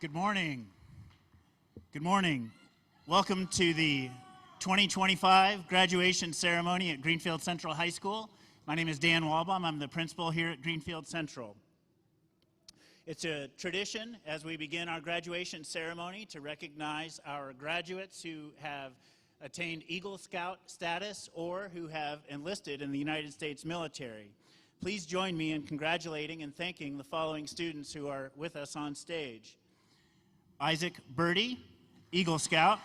Good morning. Good morning. Welcome to the 2025 graduation ceremony at Greenfield Central High School. My name is Dan Walbaum. I'm the principal here at Greenfield Central. It's a tradition as we begin our graduation ceremony to recognize our graduates who have attained Eagle Scout status or who have enlisted in the United States military. Please join me in congratulating and thanking the following students who are with us on stage. Isaac Birdie, Eagle Scout.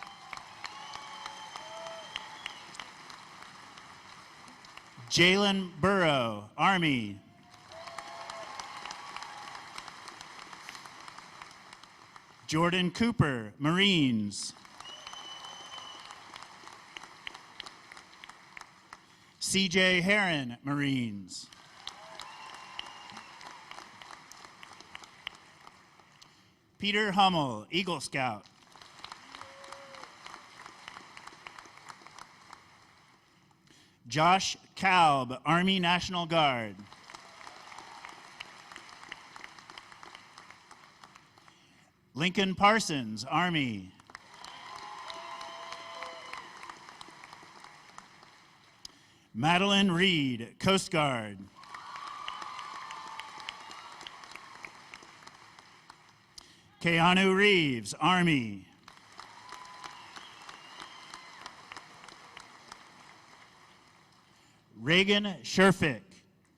Jalen Burrow, Army. Jordan Cooper, Marines. CJ Heron, Marines. Peter Hummel, Eagle Scout. Josh Kalb, Army National Guard. Lincoln Parsons, Army. Madeline Reed, Coast Guard. Keanu Reeves, Army. Reagan Sherfick,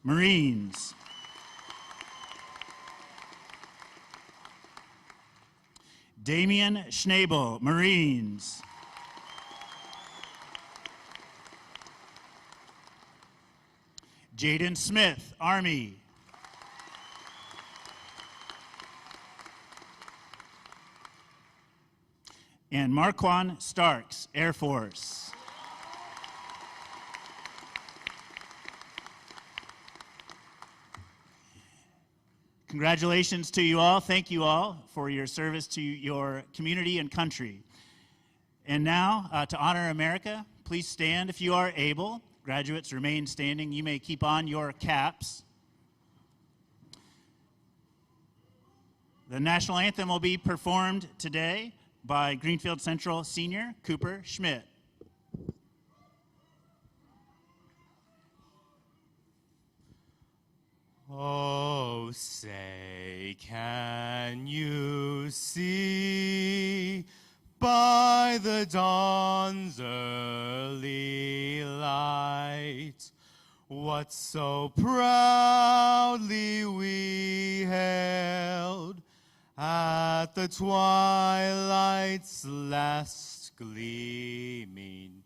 Marines. Damian Schnabel, Marines. Jaden Smith, Army. And Marquand Starks, Air Force. Congratulations to you all. Thank you all for your service to your community and country. And now, to honor America, please stand if you are able. Graduates, remain standing. You may keep on your caps. The national anthem will be performed today by Greenfield Central senior Cooper Schmidt. Oh, say, can you see by the dawn's early light what so proudly we hailed at the twilight's last gleaming,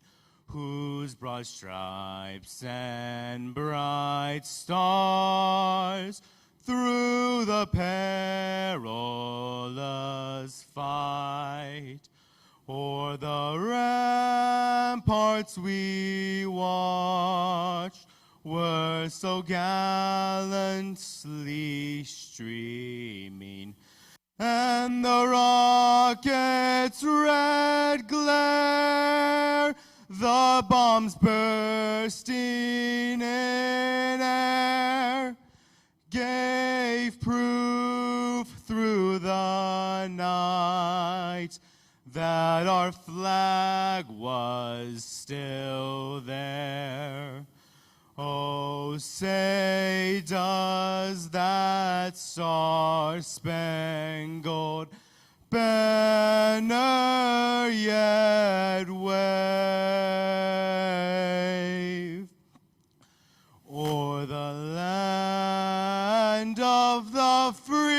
whose broad stripes and bright stars through the perilous fight o'er the ramparts we watched were so gallantly streaming, and the rocket's red glare, the bombs bursting in air, gave proof through the night that our flag was still there. Oh, say, does that star-spangled banner yet wave o'er the land of the free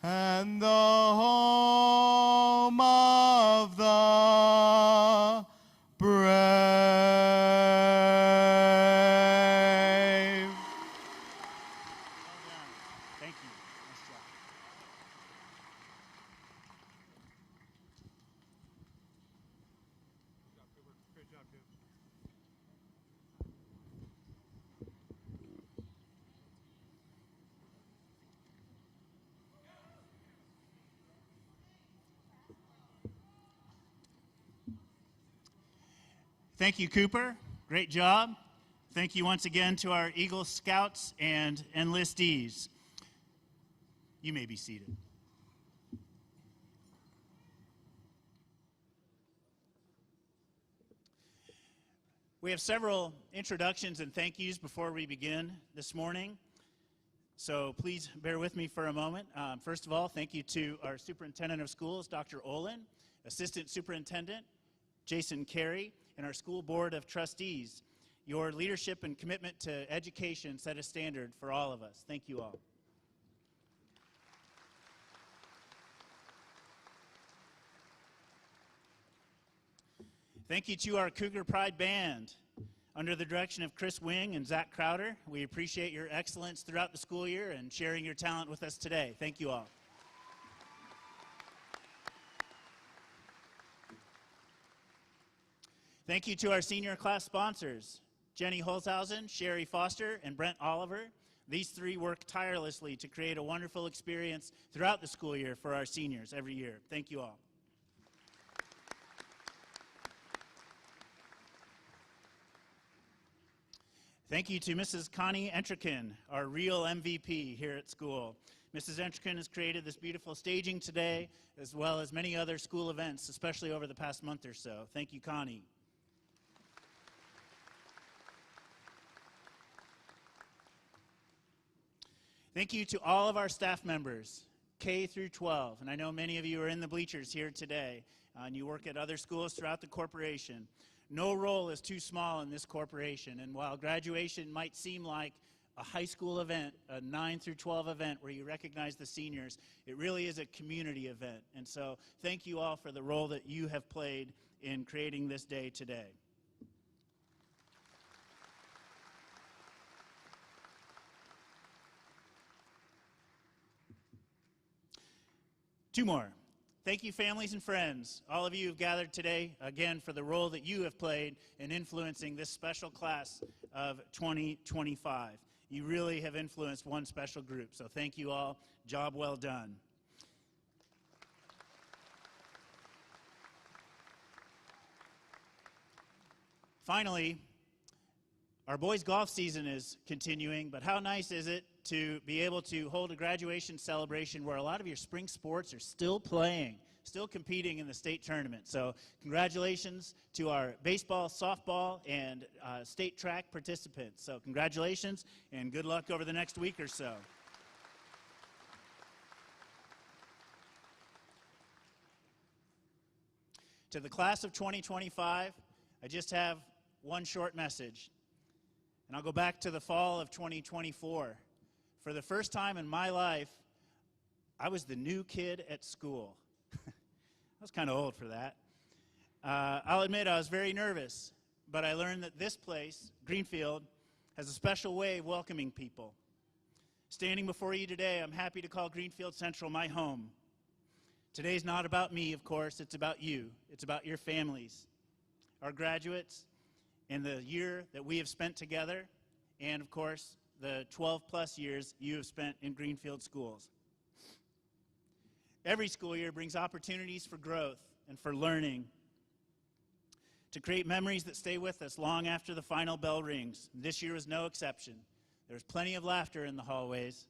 and the home of the brave? Thank you. Nice job. Great job, kid. Thank you, Cooper. Great job. Thank you once again to our Eagle Scouts and enlistees. You may be seated. We have several introductions and thank yous before we begin this morning, so please bear with me for a moment. First of all, thank you to our Superintendent of Schools, Dr. Olin, Assistant Superintendent, Jason Carey, and our School Board of Trustees. Your leadership and commitment to education set a standard for all of us. Thank you all. Thank you to our Cougar Pride Band. Under the direction of Chris Wing and Zach Crowder, we appreciate your excellence throughout the school year and sharing your talent with us today. Thank you all. Thank you to our senior class sponsors, Jenny Holzhausen, Sherry Foster, and Brent Oliver. These three work tirelessly to create a wonderful experience throughout the school year for our seniors every year. Thank you all. Thank you to Mrs. Connie Entrikin, our real MVP here at school. Mrs. Entrikin has created this beautiful staging today, as well as many other school events, especially over the past month or so. Thank you, Connie. Thank you to all of our staff members, K through 12, and I know many of you are in the bleachers here today, and you work at other schools throughout the corporation. No role is too small in this corporation, and while graduation might seem like a high school event, a 9 through 12 event where you recognize the seniors, it really is a community event, and so thank you all for the role that you have played in creating this day today. Two more. Thank you, families and friends. All of you have gathered today, again, for the role that you have played in influencing this special class of 2025. You really have influenced one special group, so thank you all. Job well done. Finally, our boys' golf season is continuing, but how nice is it to be able to hold a graduation celebration where a lot of your spring sports are still playing, still competing in the state tournament. So congratulations to our baseball, softball, and state track participants. So congratulations and good luck over the next week or so. To the class of 2025, I just have one short message. And I'll go back to the fall of 2024. For the first time in my life, I was the new kid at school. I was kind of old for that. I'll admit I was very nervous, but I learned that this place, Greenfield, has a special way of welcoming people. Standing before you today, I'm happy to call Greenfield Central my home. Today's not about me, of course, it's about you. It's about your families, our graduates, and the year that we have spent together, and of course, the 12-plus years you have spent in Greenfield schools. Every school year brings opportunities for growth and for learning, to create memories that stay with us long after the final bell rings. This year was no exception. There was plenty of laughter in the hallways.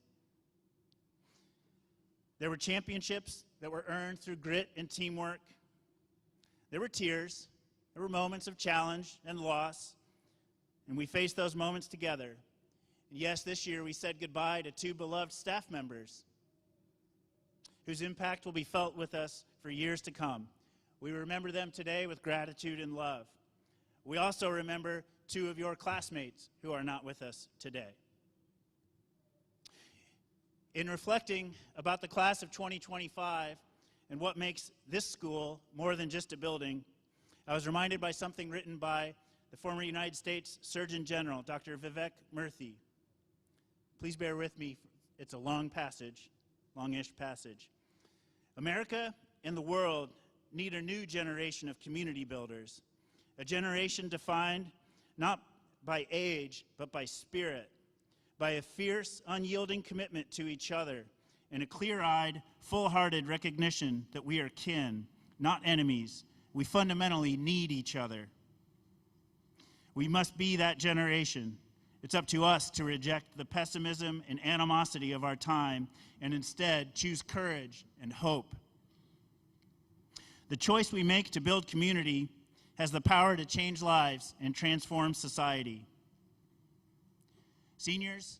There were championships that were earned through grit and teamwork. There were tears. There were moments of challenge and loss, and we faced those moments together. And yes, this year we said goodbye to two beloved staff members whose impact will be felt with us for years to come. We remember them today with gratitude and love. We also remember two of your classmates who are not with us today. In reflecting about the class of 2025 and what makes this school more than just a building, I was reminded by something written by the former United States Surgeon General, Dr. Vivek Murthy. Please bear with me. It's a long passage, longish passage. America and the world need a new generation of community builders, a generation defined not by age, but by spirit, by a fierce, unyielding commitment to each other, and a clear-eyed, full-hearted recognition that we are kin, not enemies. We fundamentally need each other. We must be that generation, It's up to us to reject the pessimism and animosity of our time and instead choose courage and hope. The choice we make to build community has the power to change lives and transform society. Seniors,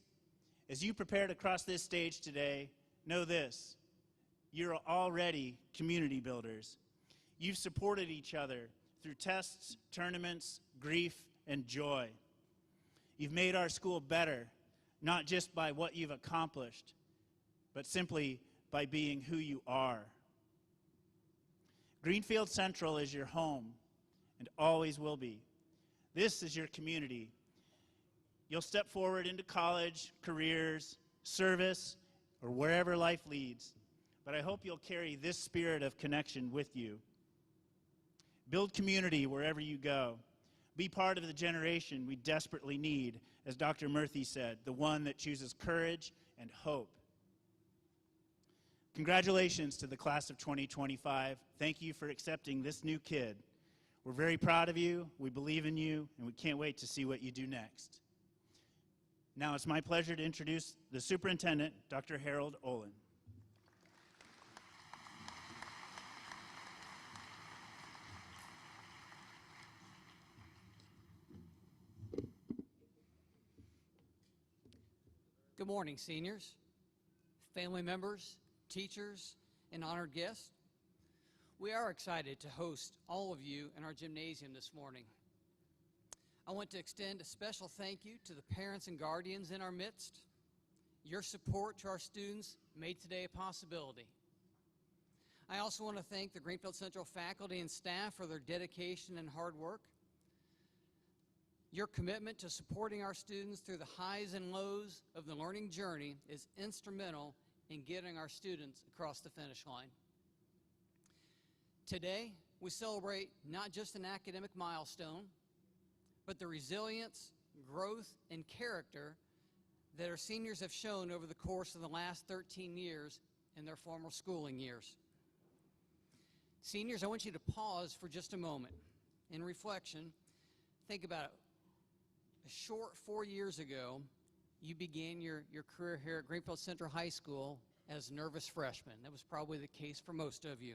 as you prepare to cross this stage today, know this: you're already community builders. You've supported each other through tests, tournaments, grief, and joy. You've made our school better, not just by what you've accomplished, but simply by being who you are. Greenfield Central is your home and always will be. This is your community. You'll step forward into college, careers, service, or wherever life leads, but I hope you'll carry this spirit of connection with you. Build community wherever you go. Be part of the generation we desperately need, as Dr. Murthy said, the one that chooses courage and hope. Congratulations to the class of 2025. Thank you for accepting this new kid. We're very proud of you, we believe in you, and we can't wait to see what you do next. Now it's my pleasure to introduce the superintendent, Dr. Harold Olin. Good morning, seniors, family members, teachers, and honored guests. We are excited to host all of you in our gymnasium this morning. I want to extend a special thank you to the parents and guardians in our midst. Your support to our students made today a possibility. I also want to thank the Greenfield Central faculty and staff for their dedication and hard work. Your commitment to supporting our students through the highs and lows of the learning journey is instrumental in getting our students across the finish line. Today, we celebrate not just an academic milestone, but the resilience, growth, and character that our seniors have shown over the course of the last 13 years in their formal schooling years. Seniors, I want you to pause for just a moment. In reflection, think about it. A short 4 years ago, you began your career here at Greenfield Central High School as a nervous freshman. That was probably the case for most of you.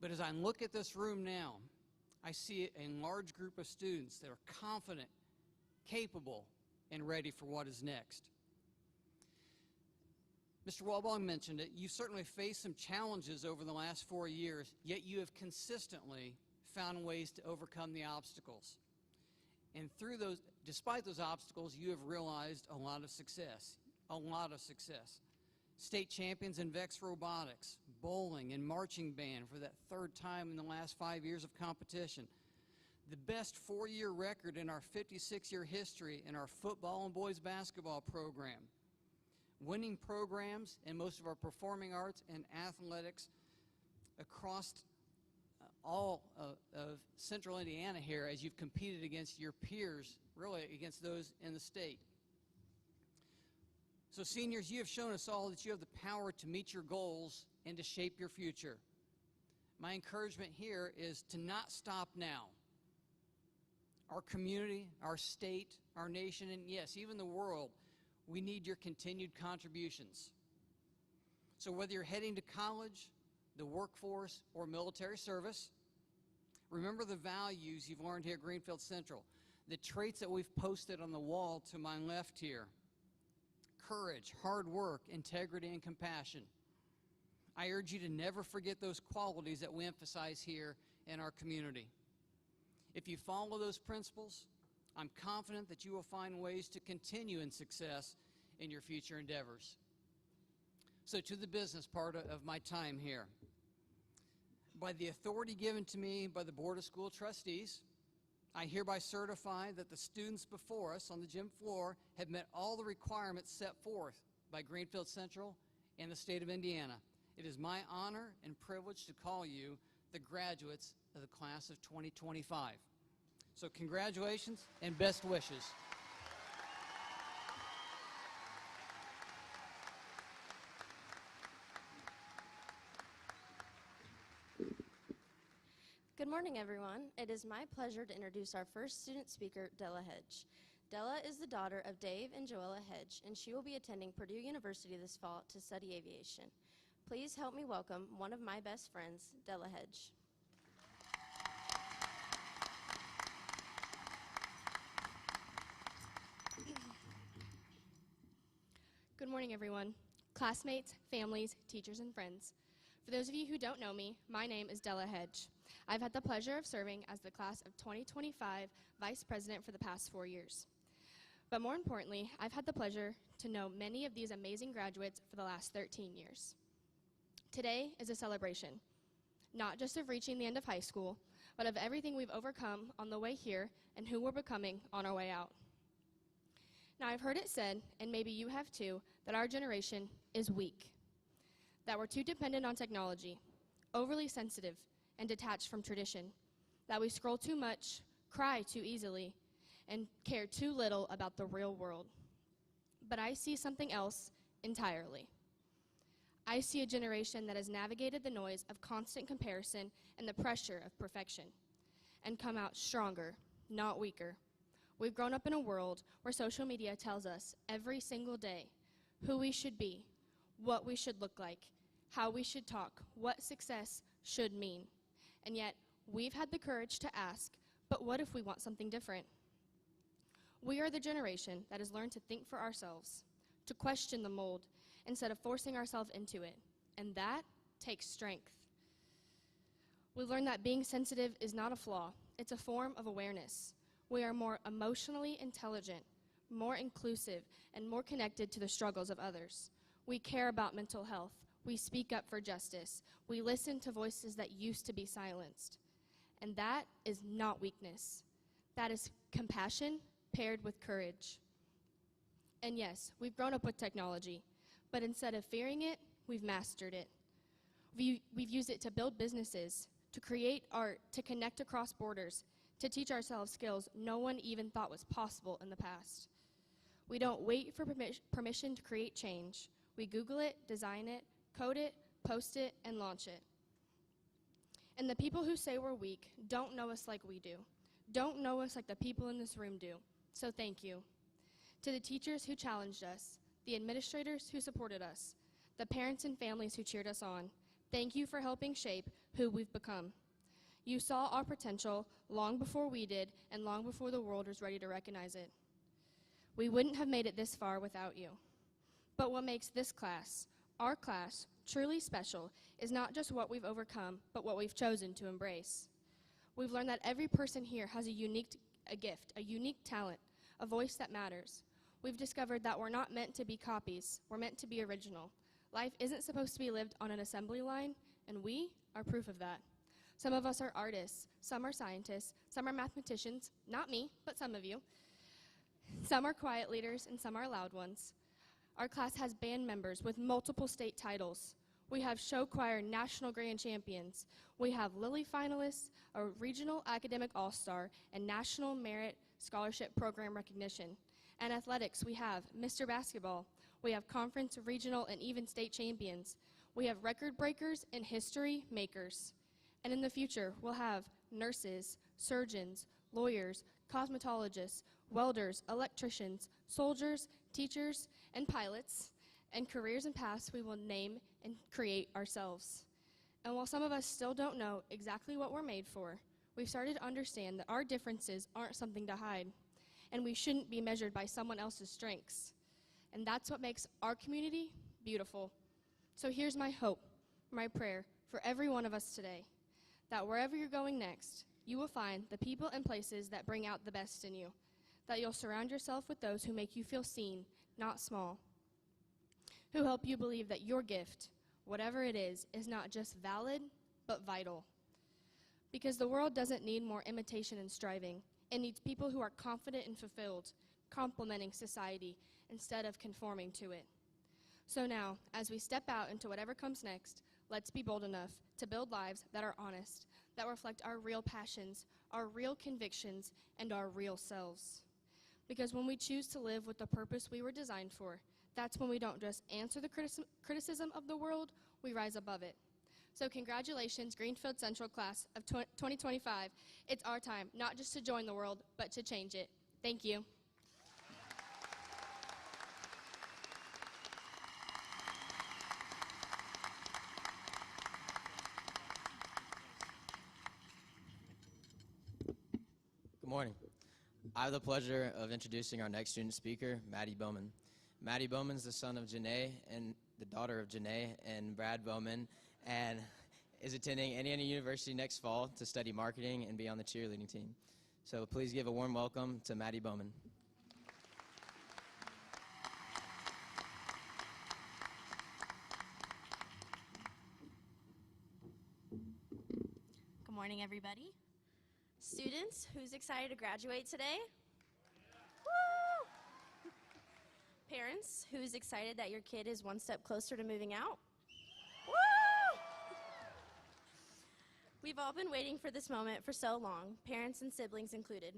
But as I look at this room now, I see a large group of students that are confident, capable, and ready for what is next. Mr. Walbaum mentioned it. You've certainly faced some challenges over the last 4 years, yet you have consistently found ways to overcome the obstacles. And through those, despite those obstacles, you have realized a lot of success, State champions in VEX robotics, bowling, and marching band for that third time in the last 5 years of competition. The best 4-year record in our 56-year history in our football and boys basketball program. Winning programs in most of our performing arts and athletics across all of Central Indiana here as you've competed against your peers, really against those in the state. So seniors, you have shown us all that you have the power to meet your goals and to shape your future. My encouragement here is to not stop now. Our community, our state, our nation, and yes, even the world, we need your continued contributions. So whether you're heading to college, the workforce, or military service, remember the values you've learned here at Greenfield Central, the traits that we've posted on the wall to my left here. Courage, hard work, integrity, and compassion. I urge you to never forget those qualities that we emphasize here in our community. If you follow those principles, I'm confident that you will find ways to continue in success in your future endeavors. So to the business part of my time here. By the authority given to me by the Board of School Trustees, I hereby certify that the students before us on the gym floor have met all the requirements set forth by Greenfield Central and the state of Indiana. It is my honor and privilege to call you the graduates of the class of 2025. So congratulations and best wishes. Good morning, everyone. It is my pleasure to introduce our first student speaker, Dela Hedge. Dela is the daughter of Dave and Joella Hedge, and she will be attending Purdue University this fall to study aviation. Please help me welcome one of my best friends, Dela Hedge. Good morning, everyone. Classmates, families, teachers, and friends. For those of you who don't know me, my name is Dela Hedge. I've had the pleasure of serving as the class of 2025 Vice President for the past 4 years. But more importantly, I've had the pleasure to know many of these amazing graduates for the last 13 years. Today is a celebration, not just of reaching the end of high school, but of everything we've overcome on the way here and who we're becoming on our way out. Now, I've heard it said, and maybe you have too, that our generation is weak, that we're too dependent on technology, overly sensitive, and detached from tradition, that we scroll too much, cry too easily, and care too little about the real world. But I see something else entirely. I see a generation that has navigated the noise of constant comparison and the pressure of perfection, and come out stronger, not weaker. We've grown up in a world where social media tells us every single day who we should be, what we should look like, how we should talk, what success should mean. And yet, we've had the courage to ask, but what if we want something different? We are the generation that has learned to think for ourselves, to question the mold, instead of forcing ourselves into it. And that takes strength. We learned that being sensitive is not a flaw, it's a form of awareness. We are more emotionally intelligent, more inclusive, and more connected to the struggles of others. We care about mental health. We speak up for justice. We listen to voices that used to be silenced. And that is not weakness. That is compassion paired with courage. And yes, we've grown up with technology, but instead of fearing it, we've mastered it. We've used it to build businesses, to create art, to connect across borders, to teach ourselves skills no one even thought was possible in the past. We don't wait for permission to create change. We Google it, design it, code it, post it, and launch it. And the people who say we're weak don't know us like we do, don't know us like the people in this room do. So thank you. To the teachers who challenged us, the administrators who supported us, the parents and families who cheered us on, thank you for helping shape who we've become. You saw our potential long before we did and long before the world was ready to recognize it. We wouldn't have made it this far without you. But what makes this class, our class, truly special is not just what we've overcome, but what we've chosen to embrace. We've learned that every person here has a gift, a unique talent, a voice that matters. We've discovered that we're not meant to be copies, we're meant to be original. Life isn't supposed to be lived on an assembly line, and we are proof of that. Some of us are artists, some are scientists, some are mathematicians, not me, but some of you. Some are quiet leaders, and some are loud ones. Our class has band members with multiple state titles. We have show choir national grand champions. We have Lilly finalists, a regional academic all-star, and national merit scholarship program recognition. And athletics, we have Mr. Basketball. We have conference, regional, and even state champions. We have record breakers and history makers. And in the future, we'll have nurses, surgeons, lawyers, cosmetologists, welders, electricians, soldiers, teachers, and pilots, and careers and paths we will name and create ourselves. And while some of us still don't know exactly what we're made for, we've started to understand that our differences aren't something to hide, and we shouldn't be measured by someone else's strengths. And that's what makes our community beautiful. So here's my hope, my prayer for every one of us today, that wherever you're going next, you will find the people and places that bring out the best in you, that you'll surround yourself with those who make you feel seen, not small, who help you believe that your gift, whatever it is not just valid, but vital. Because the world doesn't need more imitation and striving. It needs people who are confident and fulfilled, complementing society instead of conforming to it. So now, as we step out into whatever comes next, let's be bold enough to build lives that are honest, that reflect our real passions, our real convictions, and our real selves. Because when we choose to live with the purpose we were designed for, that's when we don't just answer the criticism of the world, we rise above it. So congratulations, Greenfield Central class of 2025. It's our time, not just to join the world, but to change it. Thank you. I have the pleasure of introducing our next student speaker, Mattie Bowman. Mattie Bowman is the son of Janae and the daughter of Janae and Brad Bowman, and is attending Indiana University next fall to study marketing and be on the cheerleading team. So please give a warm welcome to Mattie Bowman. Good morning, everybody. Students, who's excited to graduate today? Woo! Parents, who's excited that your kid is one step closer to moving out? Woo! We've all been waiting for this moment for so long, parents and siblings included.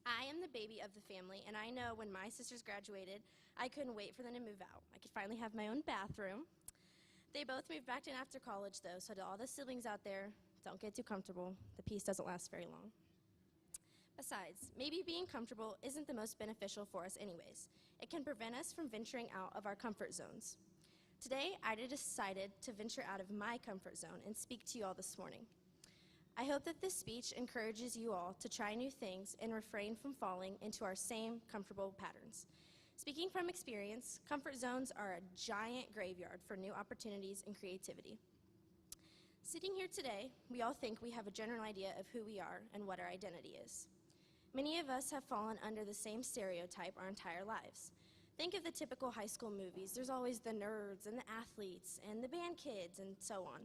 I am the baby of the family, and I know when my sisters graduated, I couldn't wait for them to move out. I could finally have my own bathroom. They both moved back in after college, though, so to all the siblings out there, don't get too comfortable. The peace doesn't last very long. Besides, maybe being comfortable isn't the most beneficial for us anyways. It can prevent us from venturing out of our comfort zones. Today, I decided to venture out of my comfort zone and speak to you all this morning. I hope that this speech encourages you all to try new things and refrain from falling into our same comfortable patterns. Speaking from experience, comfort zones are a giant graveyard for new opportunities and creativity. Sitting here today, we all think we have a general idea of who we are and what our identity is. Many of us have fallen under the same stereotype our entire lives. Think of the typical high school movies. There's always the nerds and the athletes and the band kids and so on.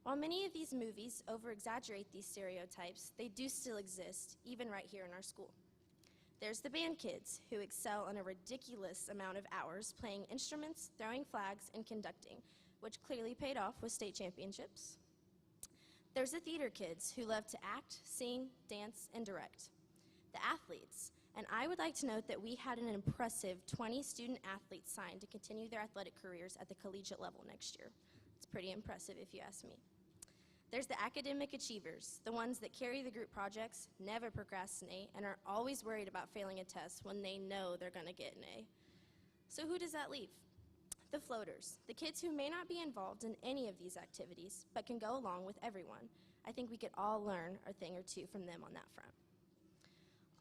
While many of these movies over-exaggerate these stereotypes, they do still exist, even right here in our school. There's the band kids, who excel on a ridiculous amount of hours playing instruments, throwing flags, and conducting, which clearly paid off with state championships. There's the theater kids, who love to act, sing, dance, and direct. The athletes, and I would like to note that we had an impressive 20 student athletes signed to continue their athletic careers at the collegiate level next year. It's pretty impressive if you ask me. There's the academic achievers, the ones that carry the group projects, never procrastinate, and are always worried about failing a test when they know they're going to get an A. So who does that leave? The floaters, the kids who may not be involved in any of these activities, but can go along with everyone. I think we could all learn a thing or two from them on that front.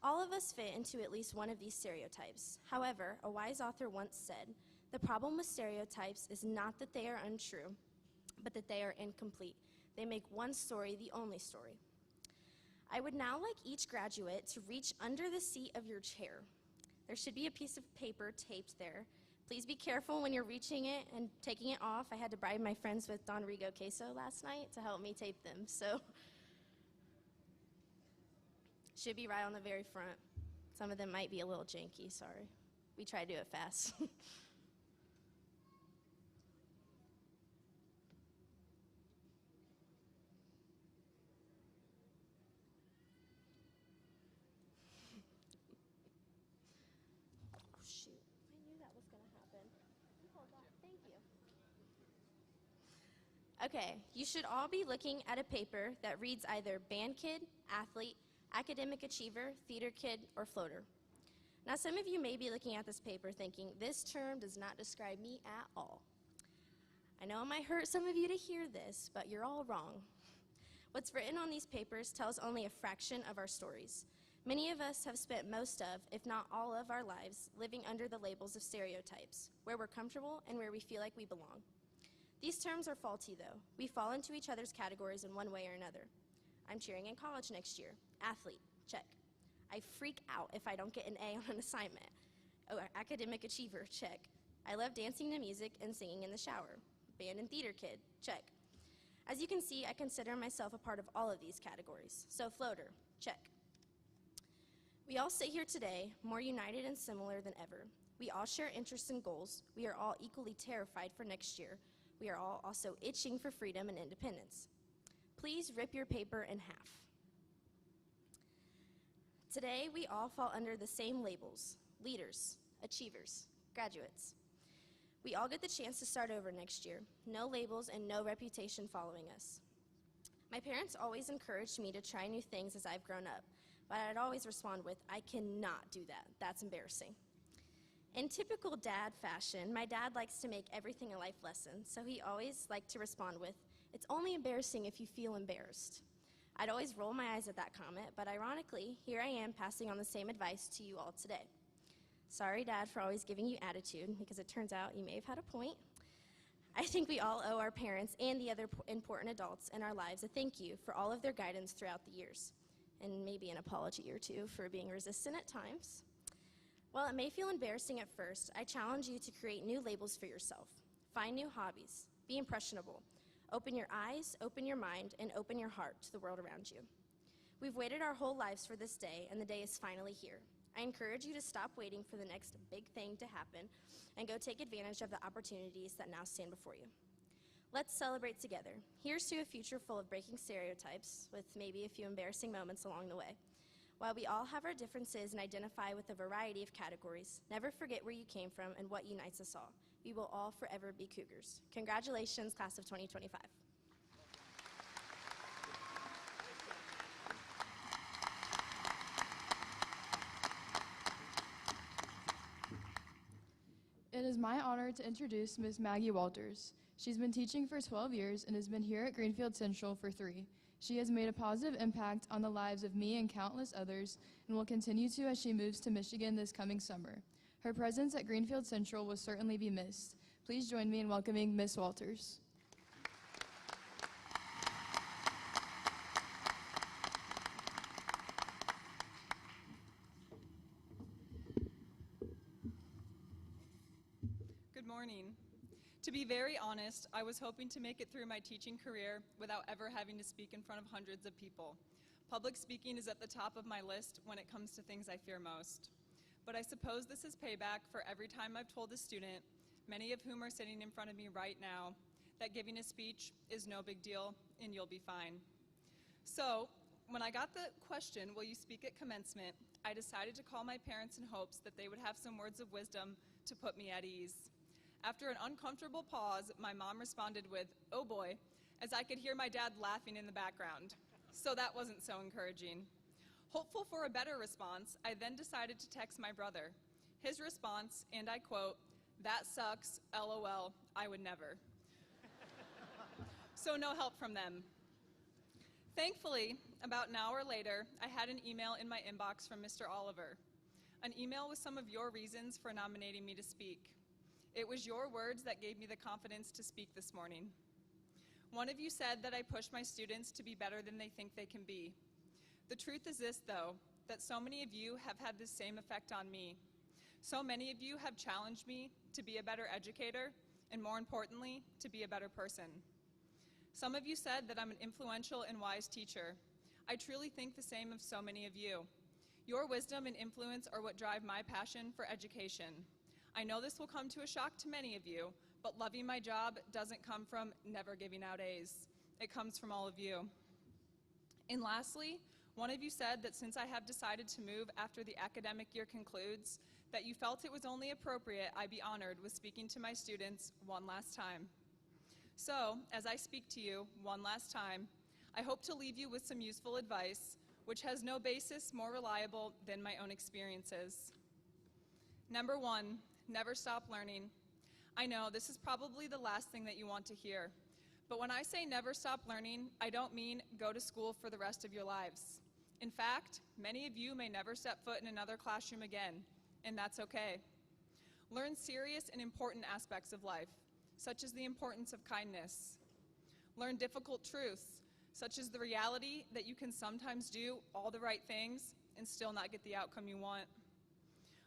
All of us fit into at least one of these stereotypes. However, a wise author once said, "The problem with stereotypes is not that they are untrue, but that they are incomplete. They make one story the only story." I would now like each graduate to reach under the seat of your chair. There should be a piece of paper taped there. Please be careful when you're reaching it and taking it off. I had to bribe my friends with Don Rigo queso last night to help me tape them, so. Should be right on the very front. Some of them might be a little janky, sorry. We try to do it fast. Shoot, I knew that was going to happen. Hold on, thank you. Okay, you should all be looking at a paper that reads either band kid, athlete, academic achiever, theater kid, or floater. Now, some of you may be looking at this paper thinking, this term does not describe me at all. I know it might hurt some of you to hear this, but you're all wrong. What's written on these papers tells only a fraction of our stories. Many of us have spent most of, if not all of our lives, living under the labels of stereotypes, where we're comfortable and where we feel like we belong. These terms are faulty, though. We fall into each other's categories in one way or another. I'm cheering in college next year. Athlete, check. I freak out if I don't get an A on an assignment. Oh, academic achiever, check. I love dancing to music and singing in the shower. Band and theater kid, check. As you can see, I consider myself a part of all of these categories. So floater, check. We all sit here today more united and similar than ever. We all share interests and goals. We are all equally terrified for next year. We are all also itching for freedom and independence. Please rip your paper in half. Today, we all fall under the same labels: leaders, achievers, graduates. We all get the chance to start over next year. No labels and no reputation following us. My parents always encouraged me to try new things as I've grown up, but I'd always respond with, "I cannot do that. That's embarrassing." In typical dad fashion, my dad likes to make everything a life lesson, so he always liked to respond with, "It's only embarrassing if you feel embarrassed." I'd always roll my eyes at that comment, but ironically, here I am passing on the same advice to you all today. Sorry, Dad, for always giving you attitude, because it turns out you may have had a point. I think we all owe our parents and the other important adults in our lives a thank you for all of their guidance throughout the years, and maybe an apology or two for being resistant at times. While it may feel embarrassing at first, I challenge you to create new labels for yourself. Find new hobbies. Be impressionable. Open your eyes, open your mind, and open your heart to the world around you. We've waited our whole lives for this day, and the day is finally here. I encourage you to stop waiting for the next big thing to happen and go take advantage of the opportunities that now stand before you. Let's celebrate together. Here's to a future full of breaking stereotypes, with maybe a few embarrassing moments along the way. While we all have our differences and identify with a variety of categories, never forget where you came from and what unites us all. We will all forever be Cougars. Congratulations, class of 2025. It is my honor to introduce Ms. Maggie Walters. She's been teaching for 12 years and has been here at Greenfield Central for 3. She has made a positive impact on the lives of me and countless others and will continue to as she moves to Michigan this coming summer. Her presence at Greenfield Central will certainly be missed. Please join me in welcoming Ms. Walters. Good morning. To be very honest, I was hoping to make it through my teaching career without ever having to speak in front of hundreds of people. Public speaking is at the top of my list when it comes to things I fear most. But I suppose this is payback for every time I've told a student, many of whom are sitting in front of me right now, that giving a speech is no big deal and you'll be fine. So, when I got the question, will you speak at commencement, I decided to call my parents in hopes that they would have some words of wisdom to put me at ease. After an uncomfortable pause, my mom responded with, "Oh boy," as I could hear my dad laughing in the background. So that wasn't so encouraging. Hopeful for a better response, I then decided to text my brother. His response, and I quote, "That sucks, LOL, I would never." So no help from them. Thankfully, about an hour later, I had an email in my inbox from Mr. Oliver. An email with some of your reasons for nominating me to speak. It was your words that gave me the confidence to speak this morning. One of you said that I push my students to be better than they think they can be. The truth is this, though, that so many of you have had the same effect on me. So many of you have challenged me to be a better educator, and more importantly, to be a better person. Some of you said that I'm an influential and wise teacher. I truly think the same of so many of you. Your wisdom and influence are what drive my passion for education. I know this will come to a shock to many of you, but loving my job doesn't come from never giving out A's. It comes from all of you. And lastly, one of you said that since I have decided to move after the academic year concludes, that you felt it was only appropriate I be honored with speaking to my students one last time. So, as I speak to you one last time, I hope to leave you with some useful advice, which has no basis more reliable than my own experiences. Number 1, never stop learning. I know this is probably the last thing that you want to hear, but when I say never stop learning, I don't mean go to school for the rest of your lives. In fact, many of you may never step foot in another classroom again, and that's okay. Learn serious and important aspects of life, such as the importance of kindness. Learn difficult truths, such as the reality that you can sometimes do all the right things and still not get the outcome you want.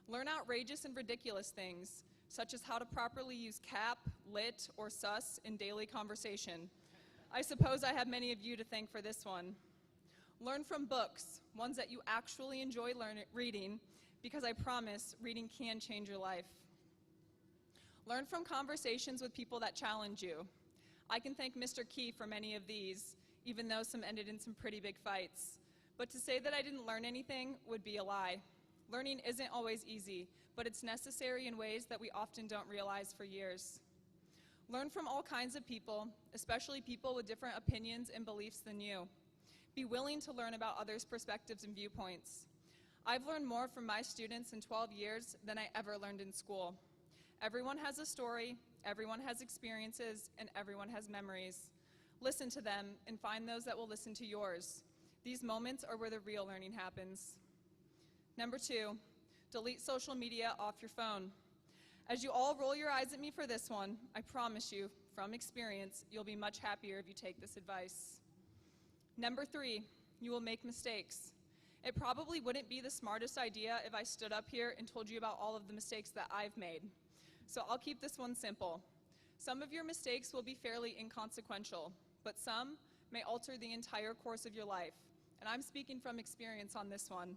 Learn outrageous and ridiculous things, such as how to properly use cap, lit, or sus in daily conversation. I suppose I have many of you to thank for this one. Learn from books, ones that you actually enjoy reading, because I promise reading can change your life. Learn from conversations with people that challenge you. I can thank Mr. Key for many of these, even though some ended in some pretty big fights. But to say that I didn't learn anything would be a lie. Learning isn't always easy, but it's necessary in ways that we often don't realize for years. Learn from all kinds of people, especially people with different opinions and beliefs than you. Be willing to learn about others' perspectives and viewpoints. I've learned more from my students in 12 years than I ever learned in school. Everyone has a story, everyone has experiences, and everyone has memories. Listen to them and find those that will listen to yours. These moments are where the real learning happens. Number 2, delete social media off your phone. As you all roll your eyes at me for this one, I promise you, from experience, you'll be much happier if you take this advice. Number 3, you will make mistakes. It probably wouldn't be the smartest idea if I stood up here and told you about all of the mistakes that I've made. So I'll keep this one simple. Some of your mistakes will be fairly inconsequential, but some may alter the entire course of your life. And I'm speaking from experience on this one.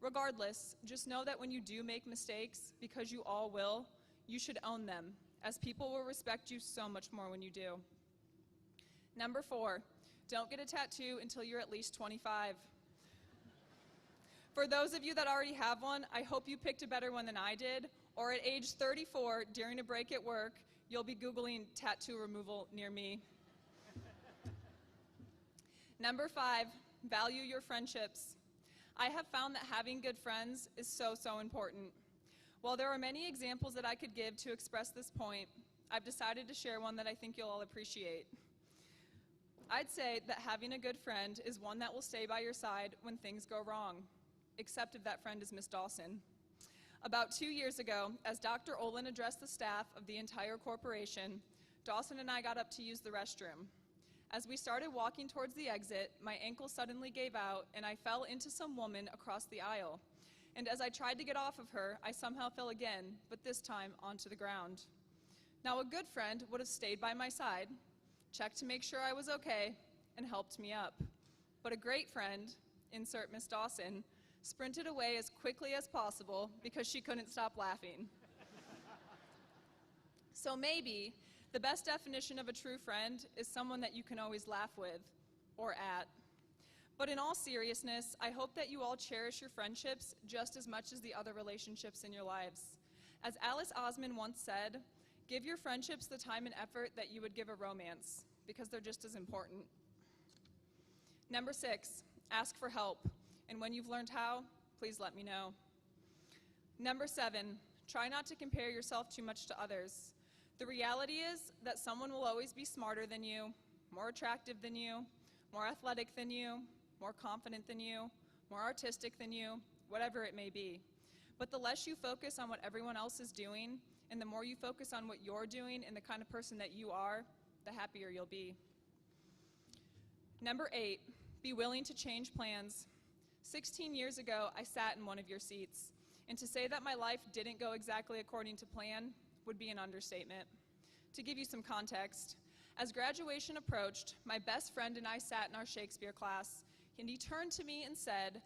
Regardless, just know that when you do make mistakes, because you all will, you should own them, as people will respect you so much more when you do. Number 4, don't get a tattoo until you're at least 25. For those of you that already have one, I hope you picked a better one than I did, or at age 34, during a break at work, you'll be Googling tattoo removal near me. Number 5, value your friendships. I have found that having good friends is so important. While there are many examples that I could give to express this point, I've decided to share one that I think you'll all appreciate. I'd say that having a good friend is one that will stay by your side when things go wrong, except if that friend is Miss Dawson. About 2 years ago, as Dr. Olin addressed the staff of the entire corporation, Dawson and I got up to use the restroom. As we started walking towards the exit, my ankle suddenly gave out and I fell into some woman across the aisle. And as I tried to get off of her, I somehow fell again, but this time onto the ground. Now, a good friend would have stayed by my side, checked to make sure I was okay, and helped me up. But a great friend, insert Miss Dawson, sprinted away as quickly as possible because she couldn't stop laughing. So maybe the best definition of a true friend is someone that you can always laugh with or at. But in all seriousness, I hope that you all cherish your friendships just as much as the other relationships in your lives. As Alice Osman once said, give your friendships the time and effort that you would give a romance, because they're just as important. Number 6, ask for help. And when you've learned how, please let me know. Number 7, try not to compare yourself too much to others. The reality is that someone will always be smarter than you, more attractive than you, more athletic than you, more confident than you, more artistic than you, whatever it may be. But the less you focus on what everyone else is doing, and the more you focus on what you're doing and the kind of person that you are, the happier you'll be. Number 8, be willing to change plans. 16 years ago, I sat in one of your seats, and to say that my life didn't go exactly according to plan would be an understatement. To give you some context, as graduation approached, my best friend and I sat in our Shakespeare class, and he turned to me and said,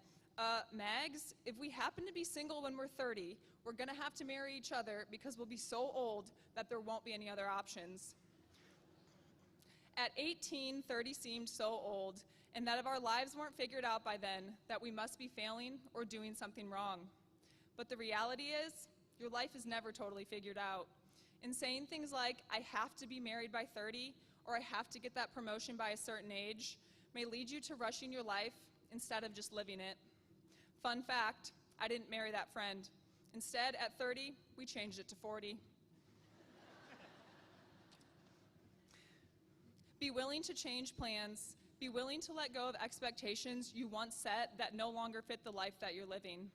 Mags, if we happen to be single when we're 30, we're gonna have to marry each other because we'll be so old that there won't be any other options. At 18, 30 seemed so old, and that if our lives weren't figured out by then, that we must be failing or doing something wrong. But the reality is, your life is never totally figured out. And saying things like, I have to be married by 30, or I have to get that promotion by a certain age, may lead you to rushing your life instead of just living it. Fun fact, I didn't marry that friend. Instead, at 30, we changed it to 40. Be willing to change plans. Be willing to let go of expectations you once set that no longer fit the life that you're living.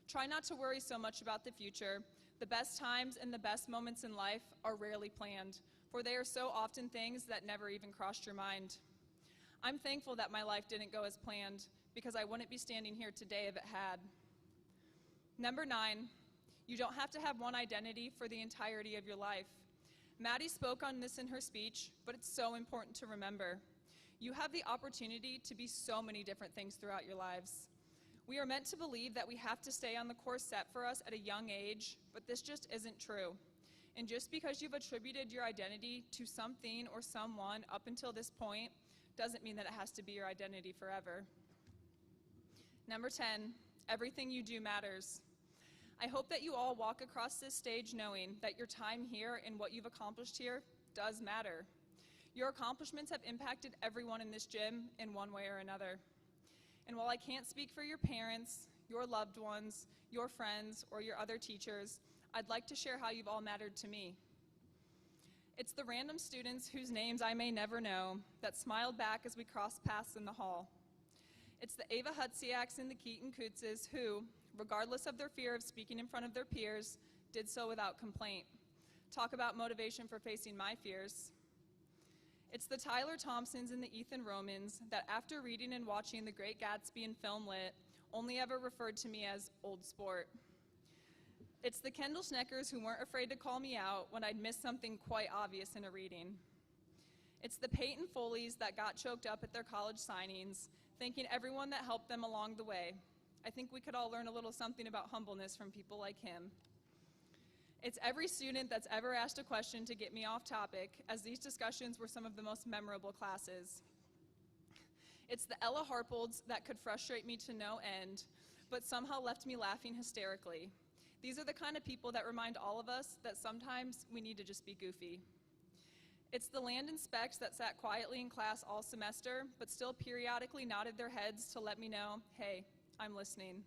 Try not to worry so much about the future. The best times and the best moments in life are rarely planned, for they are so often things that never even crossed your mind. I'm thankful that my life didn't go as planned, because I wouldn't be standing here today if it had. Number 9, you don't have to have one identity for the entirety of your life. Mattie spoke on this in her speech, but it's so important to remember. You have the opportunity to be so many different things throughout your lives. We are meant to believe that we have to stay on the course set for us at a young age, but this just isn't true. And just because you've attributed your identity to something or someone up until this point doesn't mean that it has to be your identity forever. Number 10, everything you do matters. I hope that you all walk across this stage knowing that your time here and what you've accomplished here does matter. Your accomplishments have impacted everyone in this gym in one way or another. And while I can't speak for your parents, your loved ones, your friends, or your other teachers, I'd like to share how you've all mattered to me. It's the random students whose names I may never know that smiled back as we crossed paths in the hall. It's the Ava Hutziaks and the Keaton Kutzes who, regardless of their fear of speaking in front of their peers, did so without complaint. Talk about motivation for facing my fears. It's the Tyler Thompsons and the Ethan Romans that, after reading and watching The Great Gatsby and Film Lit, only ever referred to me as old sport. It's the Kendall Schneckers who weren't afraid to call me out when I'd missed something quite obvious in a reading. It's the Peyton Foleys that got choked up at their college signings, thanking everyone that helped them along the way. I think we could all learn a little something about humbleness from people like him. It's every student that's ever asked a question to get me off topic, as these discussions were some of the most memorable classes. It's the Ella Harpolds that could frustrate me to no end, but somehow left me laughing hysterically. These are the kind of people that remind all of us that sometimes we need to just be goofy. It's the Landon Specks that sat quietly in class all semester, but still periodically nodded their heads to let me know, hey, I'm listening.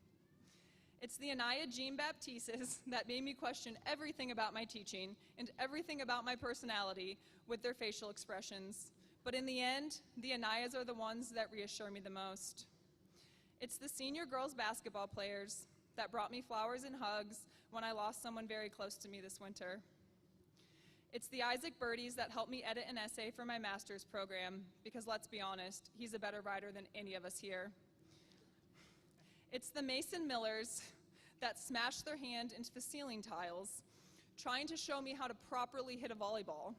It's the Anaya Jean Baptistes that made me question everything about my teaching and everything about my personality with their facial expressions. But in the end, the Anayas are the ones that reassure me the most. It's the senior girls basketball players that brought me flowers and hugs when I lost someone very close to me this winter. It's the Isaac Birdies that helped me edit an essay for my master's program, because let's be honest, he's a better writer than any of us here. It's the Mason Millers that smashed their hand into the ceiling tiles, trying to show me how to properly hit a volleyball.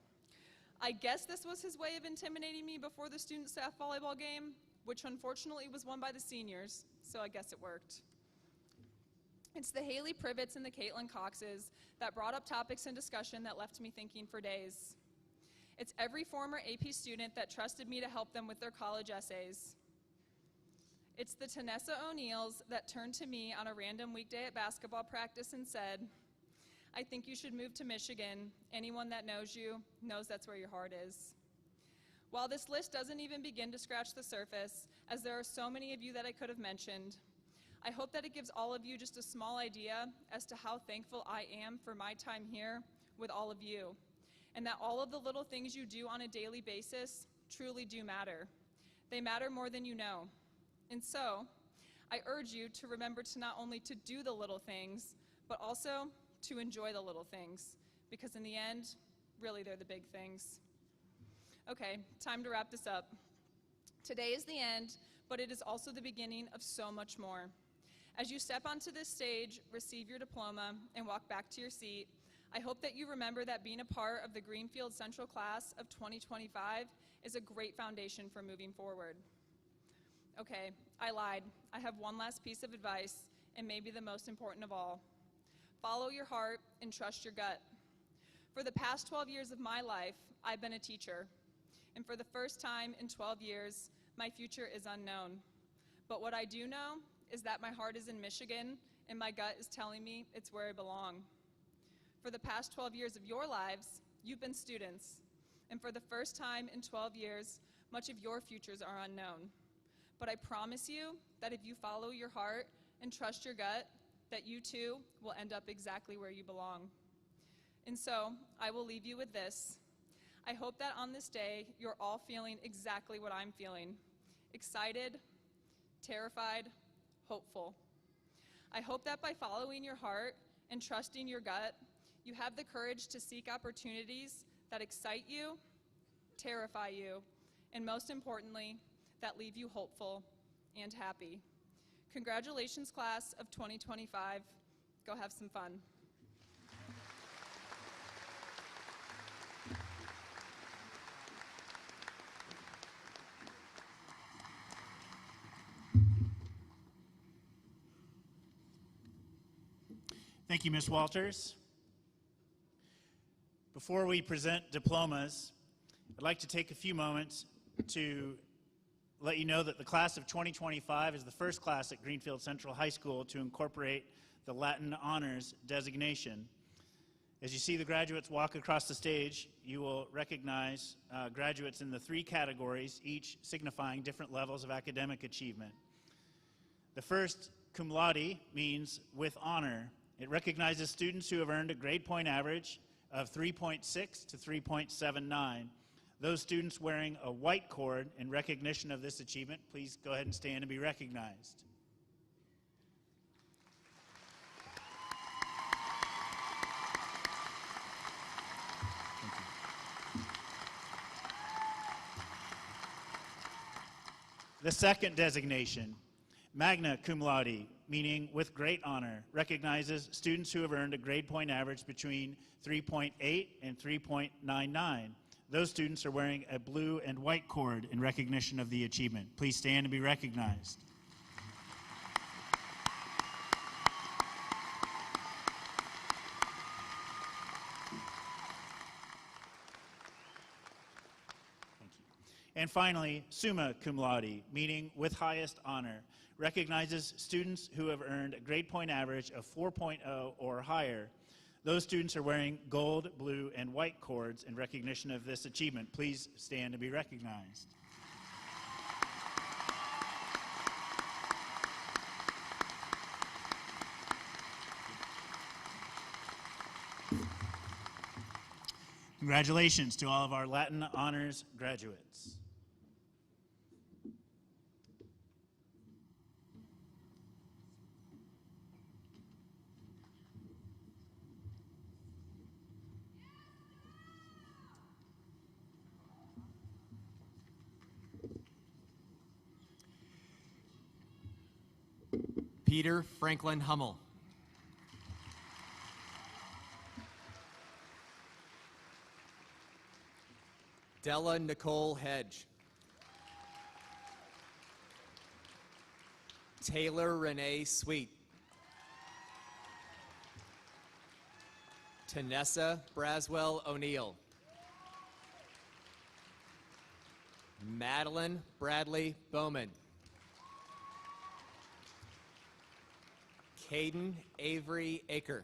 I guess this was his way of intimidating me before the student staff volleyball game, which unfortunately was won by the seniors, so I guess it worked. It's the Haley Privets and the Caitlin Coxes that brought up topics in discussion that left me thinking for days. It's every former AP student that trusted me to help them with their college essays. It's the Tanessa O'Neills that turned to me on a random weekday at basketball practice and said, I think you should move to Michigan. Anyone that knows you knows that's where your heart is. While this list doesn't even begin to scratch the surface, as there are so many of you that I could have mentioned, I hope that it gives all of you just a small idea as to how thankful I am for my time here with all of you, and that all of the little things you do on a daily basis truly do matter. They matter more than you know. And so, I urge you to remember to not only to do the little things, but also to enjoy the little things, because in the end, really they're the big things. Okay, time to wrap this up. Today is the end, but it is also the beginning of so much more. As you step onto this stage, receive your diploma, and walk back to your seat, I hope that you remember that being a part of the Greenfield Central Class of 2025 is a great foundation for moving forward. Okay, I lied. I have one last piece of advice, and maybe the most important of all. Follow your heart and trust your gut. For the past 12 years of my life, I've been a teacher. And for the first time in 12 years, my future is unknown. But what I do know is that my heart is in Michigan, and my gut is telling me it's where I belong. For the past 12 years of your lives, you've been students. And for the first time in 12 years, much of your futures are unknown. But I promise you that if you follow your heart and trust your gut, that you too will end up exactly where you belong. And so, I will leave you with this. I hope that on this day, you're all feeling exactly what I'm feeling. Excited, terrified, hopeful. I hope that by following your heart and trusting your gut, you have the courage to seek opportunities that excite you, terrify you, and most importantly, that leave you hopeful and happy. Congratulations, class of 2025. Go have some fun. Thank you, Ms. Walters. Before we present diplomas, I'd like to take a few moments to let you know that the class of 2025 is the first class at Greenfield Central High School to incorporate the Latin Honors designation. As you see the graduates walk across the stage, you will recognize graduates in the 3 categories, each signifying different levels of academic achievement. The first, cum laude, means with honor. It recognizes students who have earned a grade point average of 3.6 to 3.79. Those students wearing a white cord in recognition of this achievement, please go ahead and stand and be recognized. The second designation, magna cum laude, meaning with great honor, recognizes students who have earned a grade point average between 3.8 and 3.99. Those students are wearing a blue and white cord in recognition of the achievement. Please stand and be recognized. And finally, summa cum laude, meaning with highest honor, recognizes students who have earned a grade point average of 4.0 or higher. Those students are wearing gold, blue, and white cords in recognition of this achievement. Please stand to be recognized. Congratulations to all of our Latin Honors graduates. Peter Franklin Hummel. Dela Nicole Hedge. Taylor Renee Sweet. Tanessa Braswell O'Neill. Madeline Bradley Bowman. Caden Avery Aker.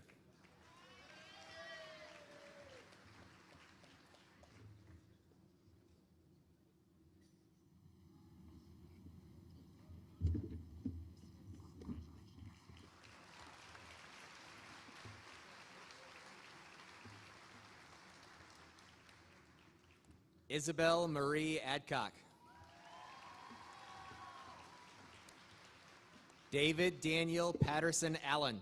Isabel Marie Adcock. David Daniel Patterson Allen.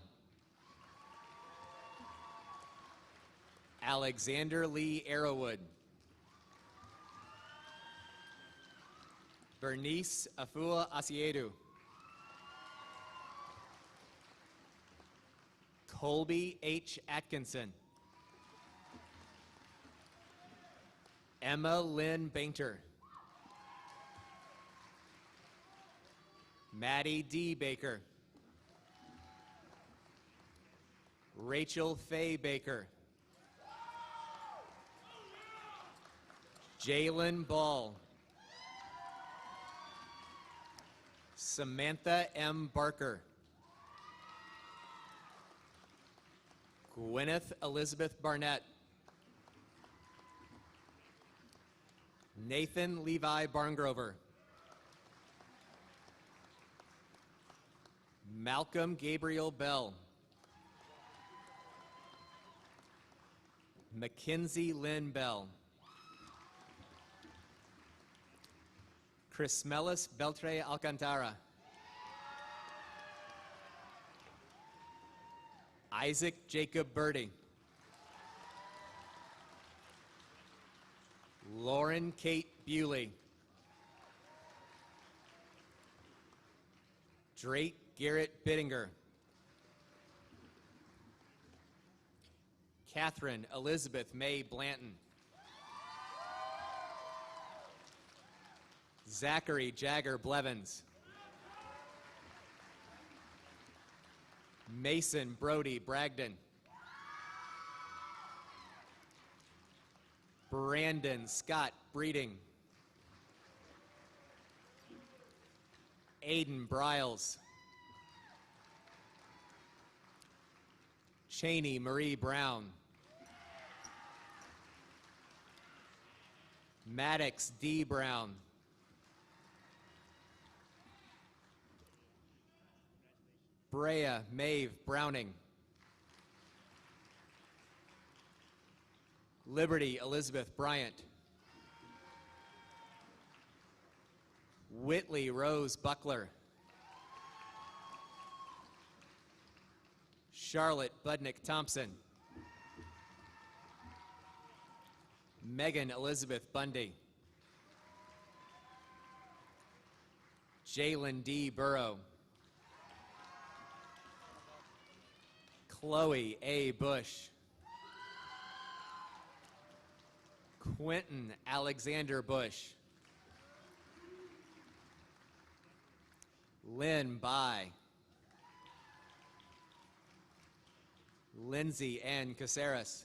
Alexander Lee Arrowwood. Bernice Afua Asiedu. Colby H. Atkinson. Emma Lynn Bainter. Maddie D. Baker. Rachel Faye Baker. Jalen Ball. Samantha M. Barker. Gwyneth Elizabeth Barnett. Nathan Levi Barngrover. Malcolm Gabriel Bell. Mackenzie Lynn Bell. Crismelis Beltre Alcantara. Isaac Jacob Birdie. Lauren Kate Bewley. Drake Garrett Bittinger. Catherine Elizabeth May Blanton. Zachary Jagger Blevins. Mason Brody Bragdon. Brandon Scott Breeding. Aiden Briles. Cheney Marie Brown. Maddox D. Brown. Brea Maeve Browning. Liberty Elizabeth Bryant. Whitley Rose Buckler. Charlotte Budnick Thompson. Megan Elizabeth Bundy. Jalen D. Burrow. Chloe A. Bush. Quentin Alexander Bush. Lynn Bai. Lindsay Ann Caceres.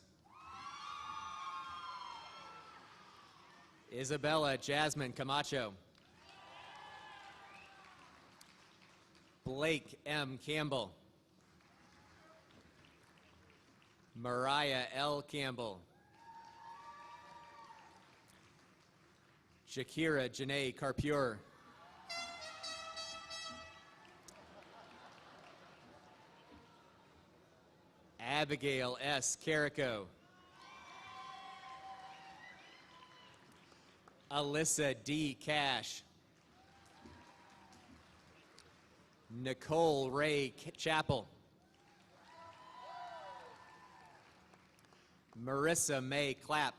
Isabella Jasmine Camacho. Blake M. Campbell. Mariah L. Campbell. Shakira Janae Carpure. Abigail S. Carrico. Alyssa D. Cash. Nicole Ray Chappell. Marissa May Clapp.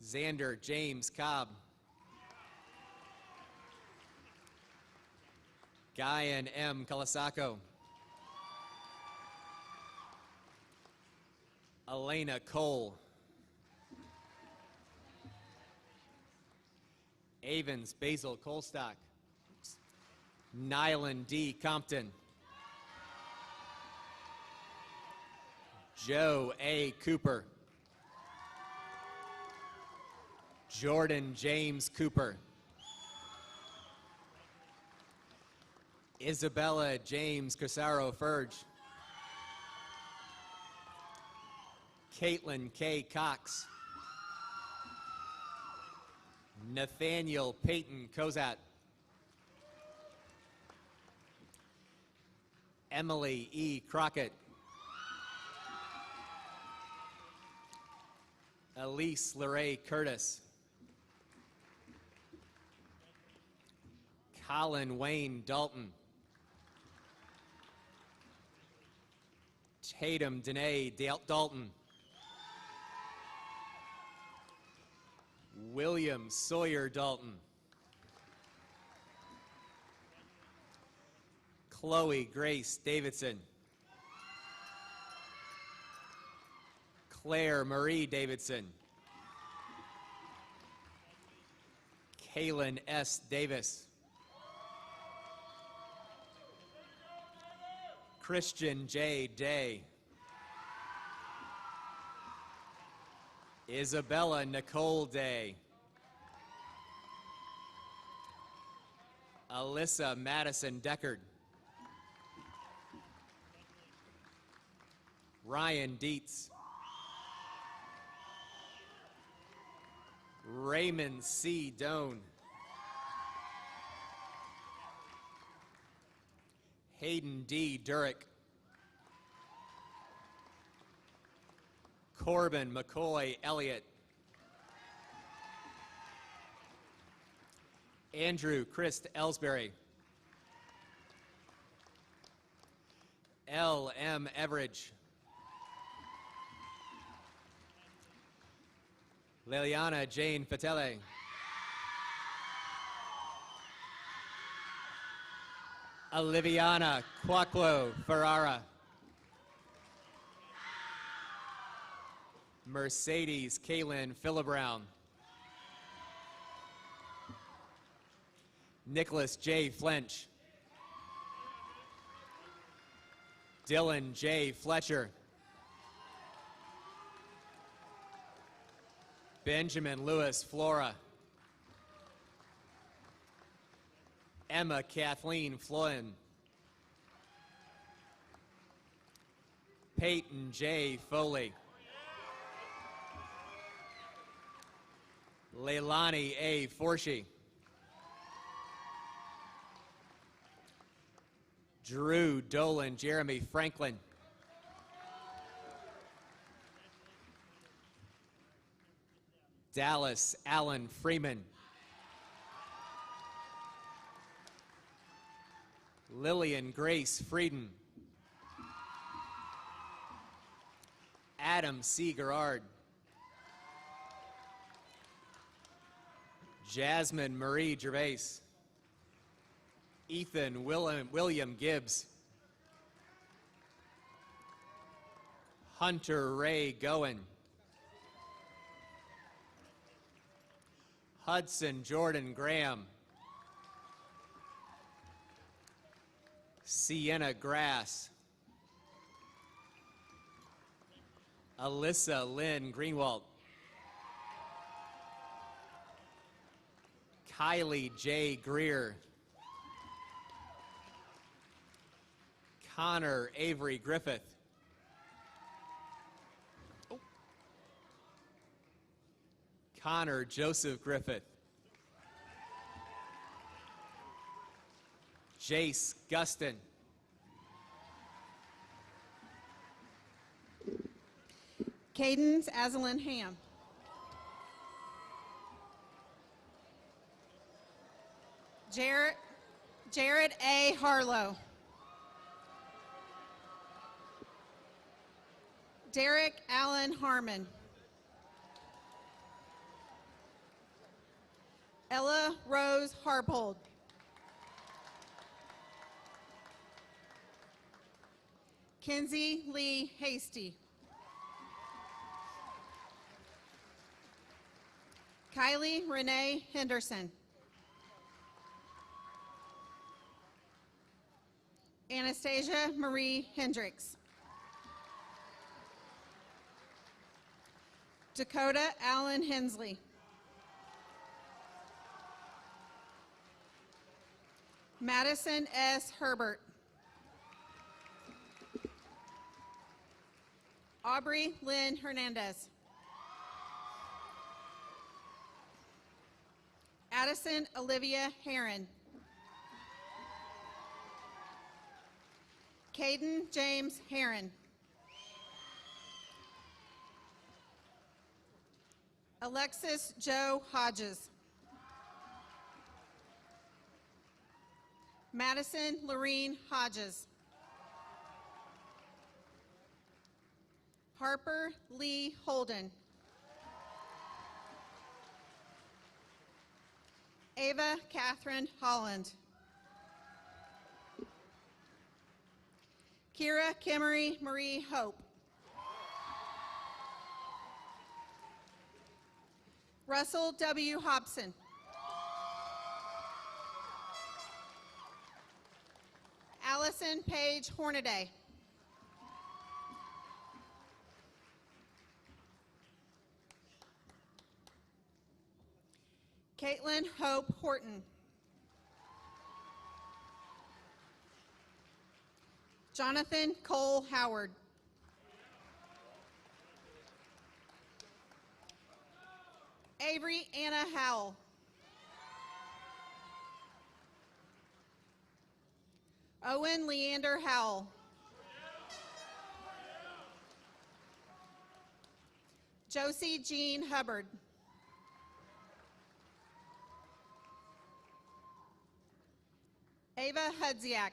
Xander James Cobb. Guyan M. Colasaco. Elena Cole. Avens Basil Colstock. Nylan D. Compton. Joe A. Cooper. Jordan James Cooper. Isabella James Casaro Furge. Caitlin K. Cox. Nathaniel Peyton Kozat. Emily E. Crockett. Elise Lerae Curtis. Colin Wayne Dalton. Tatum Danae Dalton. William Sawyer Dalton. Chloe Grace Davidson. Claire Marie Davidson. Kaylin S. Davis. Christian J. Day. Isabella Nicole Day. Alyssa Madison Deckard. Ryan Dietz. Raymond C. Doan. Hayden D. Durick. Corbin McCoy Elliott. Andrew Christ Ellsbury. L. M. Everidge. Liliana Jane Fatele. Oliviana Quaclo Ferrara. Mercedes Kaylin Philibrown. Nicholas J. Flench. Dylan J. Fletcher. Benjamin Lewis Flora. Emma Kathleen Floyd. Peyton J. Foley. Leilani A. Forshey. Drew Dolan Jeremy Franklin. Dallas Allen Freeman. Lillian Grace Frieden. Adam C. Gerard. Jasmine Marie Gervais. Ethan William Gibbs. Hunter Ray Goen. Hudson Jordan Graham. Sienna Grass. Alyssa Lynn Greenwald. Kylie J. Greer. Connor Avery Griffith. Connor Joseph Griffith. Jace Gustin. Cadence Azalyn Ham. Jared A. Harlow. Derek Allen Harmon. Ella Rose Harpold. Kenzie Lee Hasty. Kylie Renee Henderson. Anastasia Marie Hendricks. Dakota Allen Hensley. Madison S. Herbert. Aubrey Lynn Hernandez. Addison Olivia Heron. Caden James Heron. Alexis Joe Hodges. Madison Lorene Hodges. Harper Lee Holden. Ava Catherine Holland. Kira Kimmery Marie Hope. Russell W. Hobson. Allison Page Hornaday. Caitlin Hope Horton. Jonathan Cole Howard. Avery Anna Howell. Owen Leander Howell. Josie Jean Hubbard. Ava Hudziak.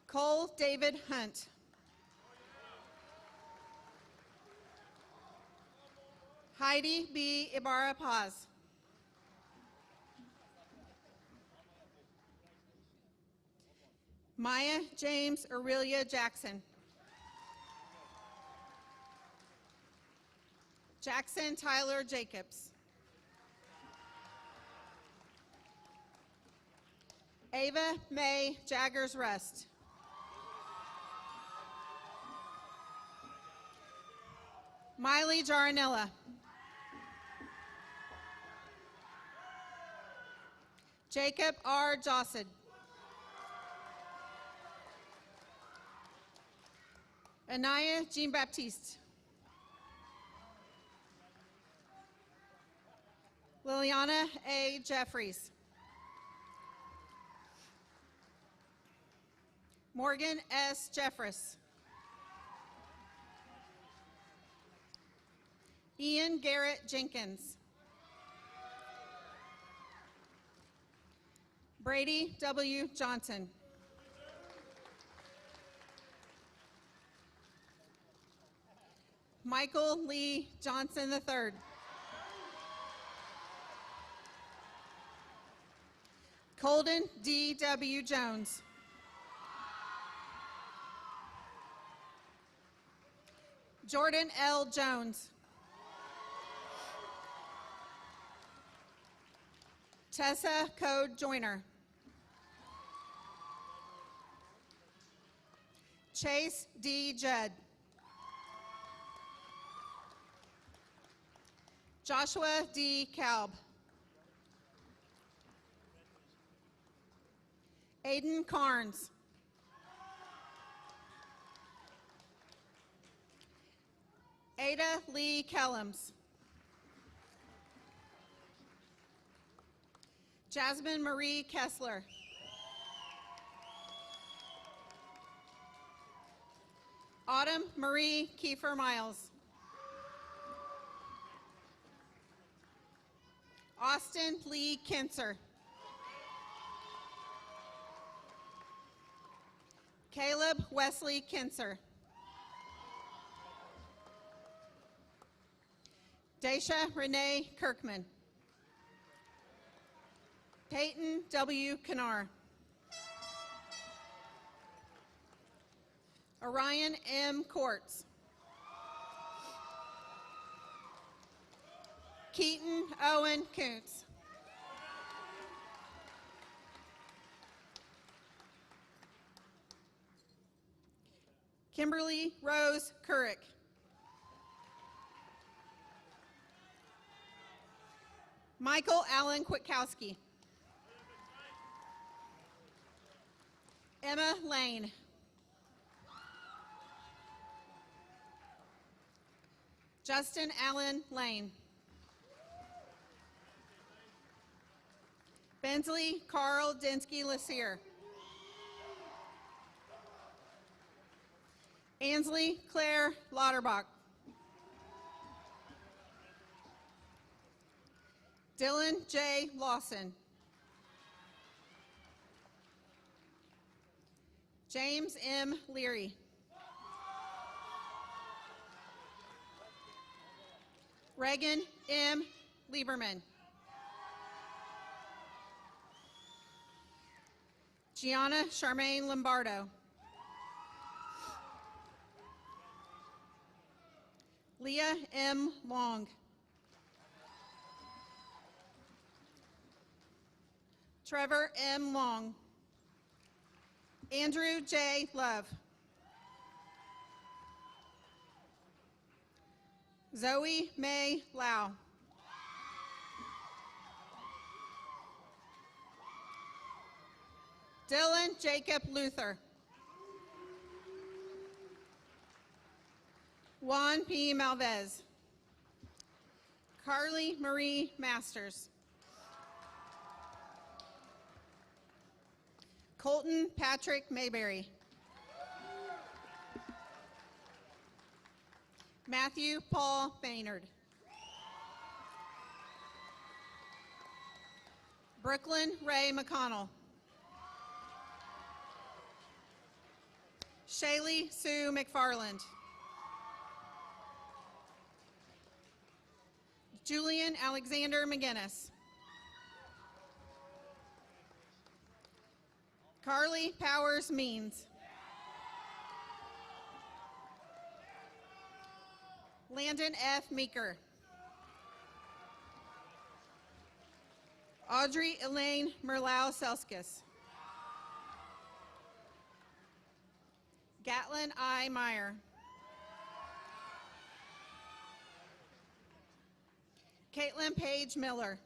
Cole David Hunt. Heidi B. Ibarra Paz. Maya James Aurelia Jackson. Jackson Tyler Jacobs. Ava May Jaggers Rust. Miley Jaranella. Jacob R. Jossad. Anaya Jean Baptiste. Liliana A. Jeffries. Morgan S. Jeffress. Ian Garrett Jenkins. Brady W. Johnson. Michael Lee Johnson III. Colden D.W. Jones. Jordan L. Jones. Tessa Code Joyner. Chase D. Judd. Joshua D. Kalb. Aiden Carnes. Ada Lee Kellums. Jasmine Marie Kessler. Autumn Marie Kiefer Miles. Austin Lee Kinser. Caleb Wesley Kinser. Daisha Renee Kirkman. Peyton W. Kennar. Orion M. Courts. Keaton Owen Koontz. Kimberly Rose Couric. Michael Allen Kwiatkowski. Emma Lane. Justin Allen Lane. Bensley Carl Dinsky Lassier. Ansley Claire Lauterbach. Dylan J. Lawson. James M. Leary. Reagan M. Lieberman. Gianna Charmaine Lombardo. Leah M. Long. Trevor M. Long. Andrew J. Love. Zoe May Lau. Dylan Jacob Luther. Juan P. Malvez. Carly Marie Masters. Colton Patrick Mayberry. Matthew Paul Baynard. Brooklyn Ray McConnell. Shaylee Sue McFarland. Julian Alexander McGinnis. Carly Powers Means. Landon F. Meeker. Audrey Elaine Merlau Selskis. Gatlin I. Meyer. Caitlin Page Miller.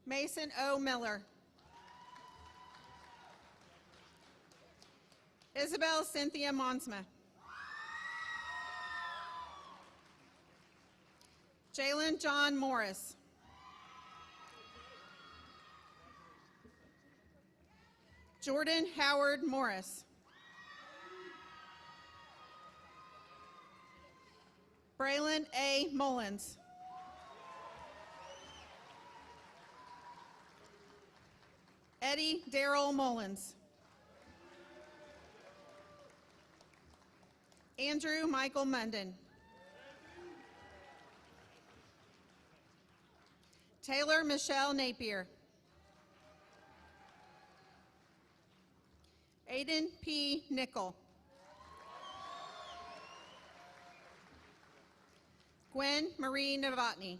Mason O. Miller. Isabel Cynthia Monsma. Jalen John Morris. Jordan Howard Morris. Braylon A. Mullins. Eddie Darrell Mullins. Andrew Michael Munden. Taylor Michelle Napier. Aiden P. Nickel. Gwen Marie Novotny.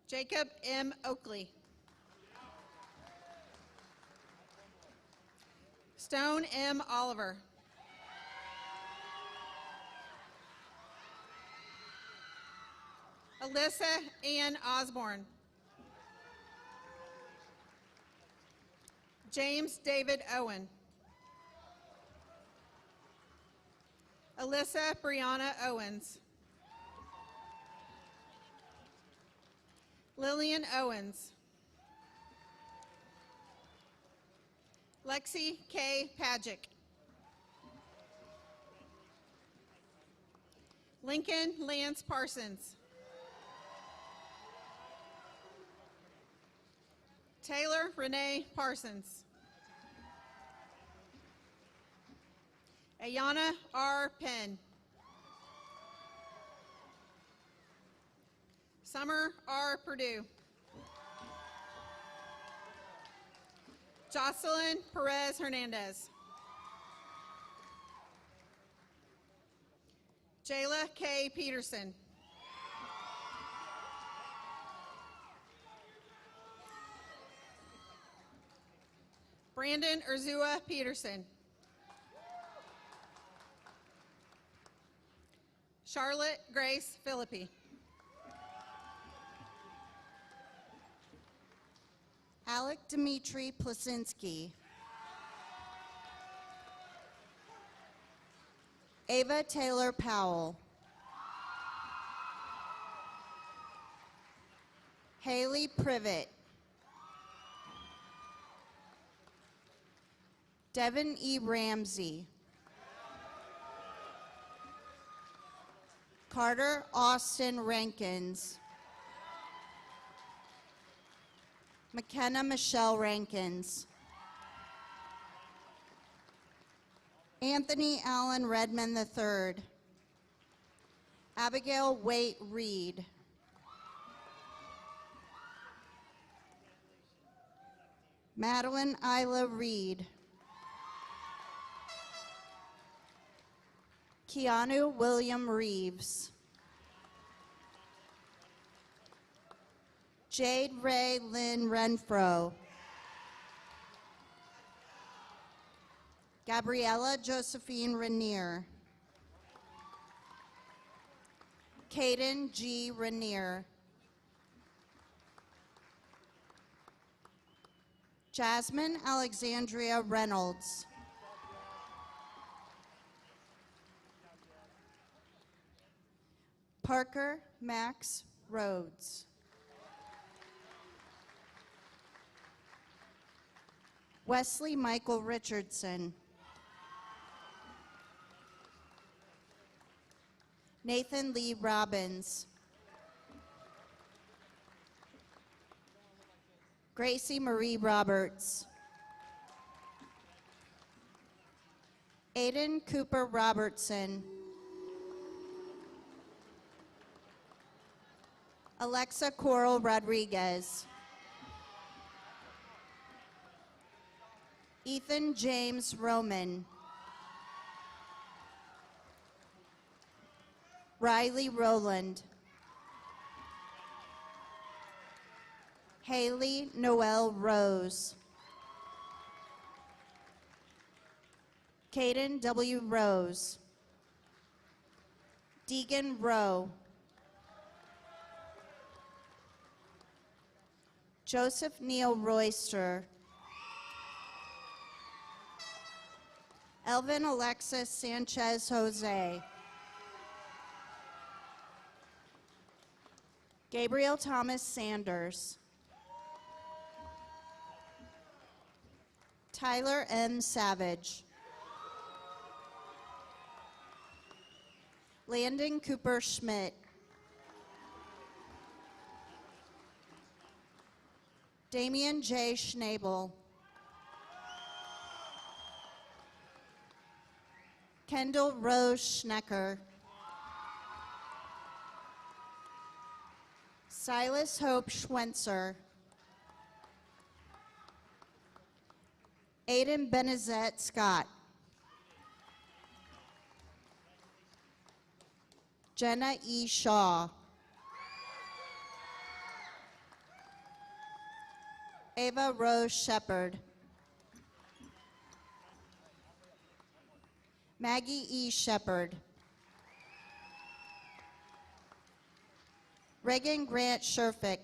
Jacob M. Oakley. Stone M. Oliver. Alyssa Ann Osborne. James David Owen. Alyssa Brianna Owens. Lillian Owens. Lexi K. Pagic. Lincoln Lance Parsons. Taylor Renee Parsons. Ayana R. Penn. Summer R. Purdue. Jocelyn Perez Hernandez. Jayla K. Peterson. Brandon Urzua Peterson. Charlotte Grace Philippi. Alec Dmitry Plasinski. Ava Taylor Powell. Haley Privet. Devin E. Ramsey. Carter Austin Rankins. McKenna Michelle Rankins. Anthony Allen Redmond III. Abigail Waite Reed. Madeline Isla Reed. Keanu William Reeves. Jade Ray Lynn Renfro. Gabriella Josephine Rainier. Caden G. Rainier. Jasmine Alexandria Reynolds. Parker Max Rhodes. Wesley Michael Richardson. Nathan Lee Robbins. Gracie Marie Roberts. Aiden Cooper Robertson. Alexa Coral Rodriguez. Ethan James Roman. Riley Rowland. Haley Noel Rose. Caden W. Rose. Deegan Rowe. Joseph Neal Royster. Elvin Alexis Sanchez Jose. Gabriel Thomas Sanders. Tyler M. Savage. Landon Cooper Schmidt. Damian J. Schnabel. Kendall Rose Schnecker. Silas Hope Schwenzer. Aiden Benezet Scott. Jenna E. Shaw. Ava Rose Shepard. Maggie E. Shepard. Reagan Grant Sherfick.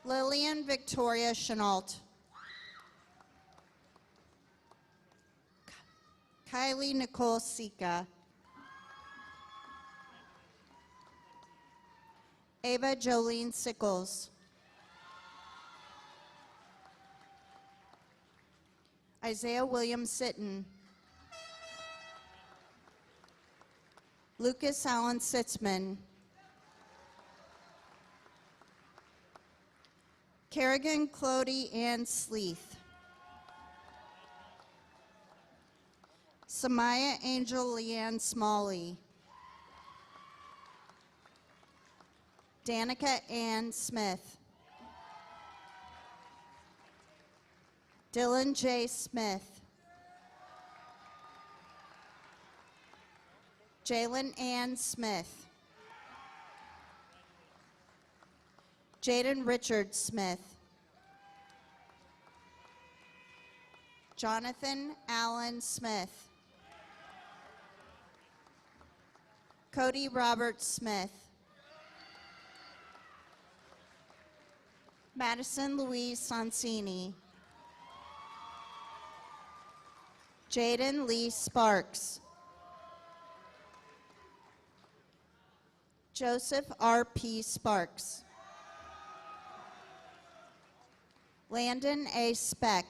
Lillian Victoria Chenault. Kylie Nicole Sika. Ava Jolene Sickles. Isaiah William Sitton. Lucas Allen Sitzman. Kerrigan Clody Ann Sleeth. Samaya Angel Leanne Smalley. Danica Ann Smith. Dylan J. Smith. Jalen Ann Smith. Jaden Richard Smith. Jonathan Allen Smith. Cody Robert Smith. Madison Louise Sonsini. Jaden Lee Sparks. Joseph R.P. Sparks. Landon A. Speck.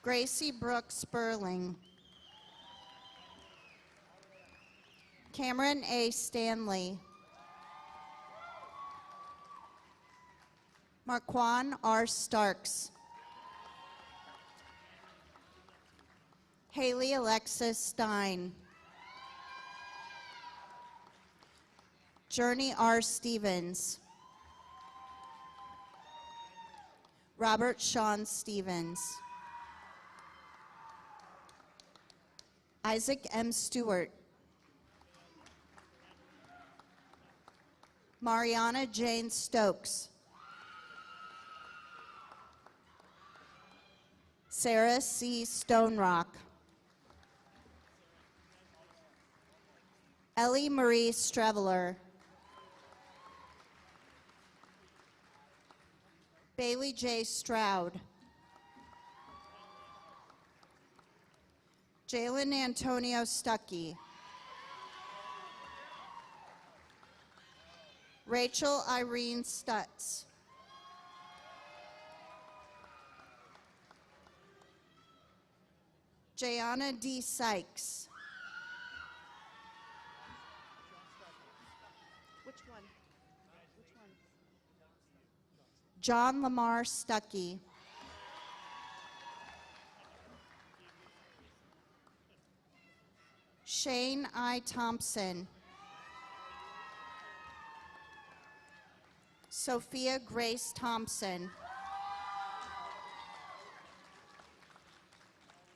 Gracie Brooks Sperling. Cameron A. Stanley. Marquan R. Starks. Haley Alexis Stein. Journey R. Stevens. Robert Sean Stevens. Isaac M. Stewart. Mariana Jane Stokes. Sarah C. Stonerock. Ellie Marie Streveler. Bailey J. Stroud. Jalen Antonio Stuckey. Rachel Irene Stutz. Jayana D. Sykes. Which one? Which one? John Lamar Stuckey. Shane I. Thompson. Sophia Grace Thompson.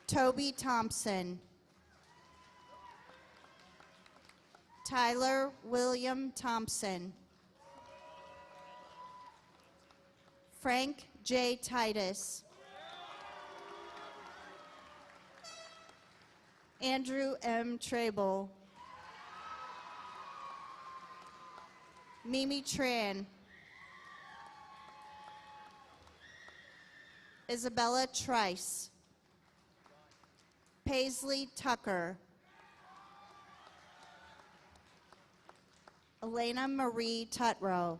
Toby Thompson. Tyler William Thompson. Frank J. Titus. Andrew M. Trable. Mimi Tran. Isabella Trice. Paisley Tucker. Elena Marie Tutrow.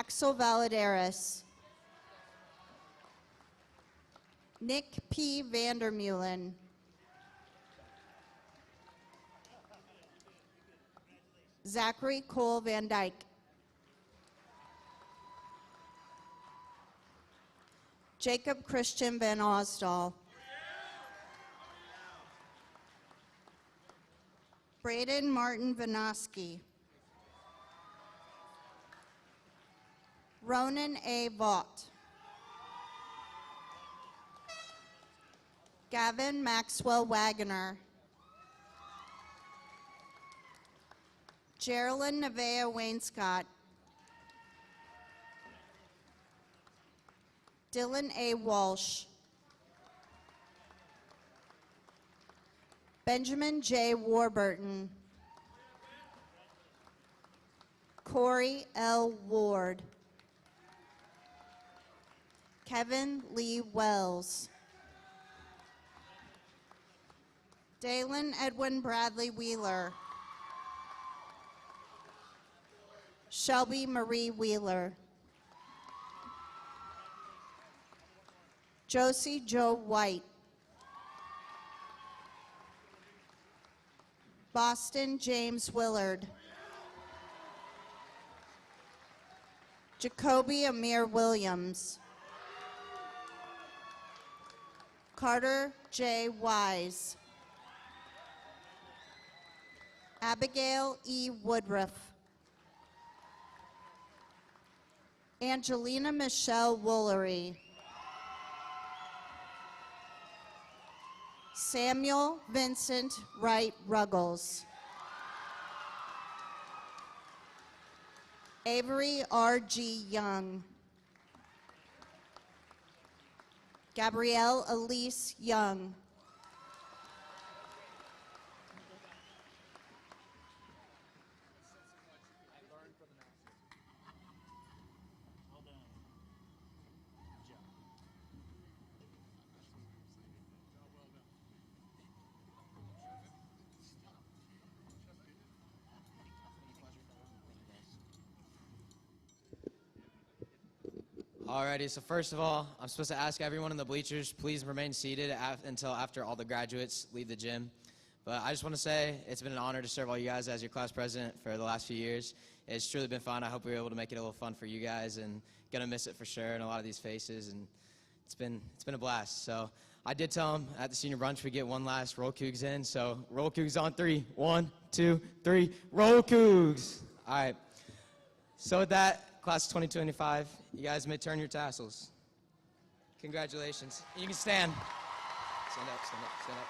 Axel Valadares, Nick P. Vandermeulen, Zachary Cole Van Dyke, Jacob Christian Van Osdal, Braden Martin Vanoski, Ronan A. Vaught, Gavin Maxwell Wagoner, Geraldine Nevea Wainscott, Dylan A. Walsh, Benjamin J. Warburton, Corey L. Ward, Kevin Lee Wells, Dalen Edwin Bradley Wheeler, Shelby Marie Wheeler, Josie Joe White, Boston James Willard, Jacoby Amir Williams, Carter J. Wise, Abigail E. Woodruff, Angelina Michelle Woolery, Samuel Vincent Wright Ruggles, Avery R.G. Young, Gabrielle Elise Young, Alrighty, so first of all, I'm supposed to ask everyone in the bleachers, please remain seated until after all the graduates leave the gym. But I just want to say it's been an honor to serve all you guys as your class president for the last few years. It's truly been fun. I hope we were able to make it a little fun for you guys, and gonna miss it for sure, and a lot of these faces, and it's been a blast. So I did tell them at the senior brunch we get one last Roll Cougs in, so Roll Cougs on 3. 1, 2, 3, Roll Cougs! All right, so with that, Class of 2025, you guys may turn your tassels. Congratulations. You can stand. Stand up, stand up, stand up.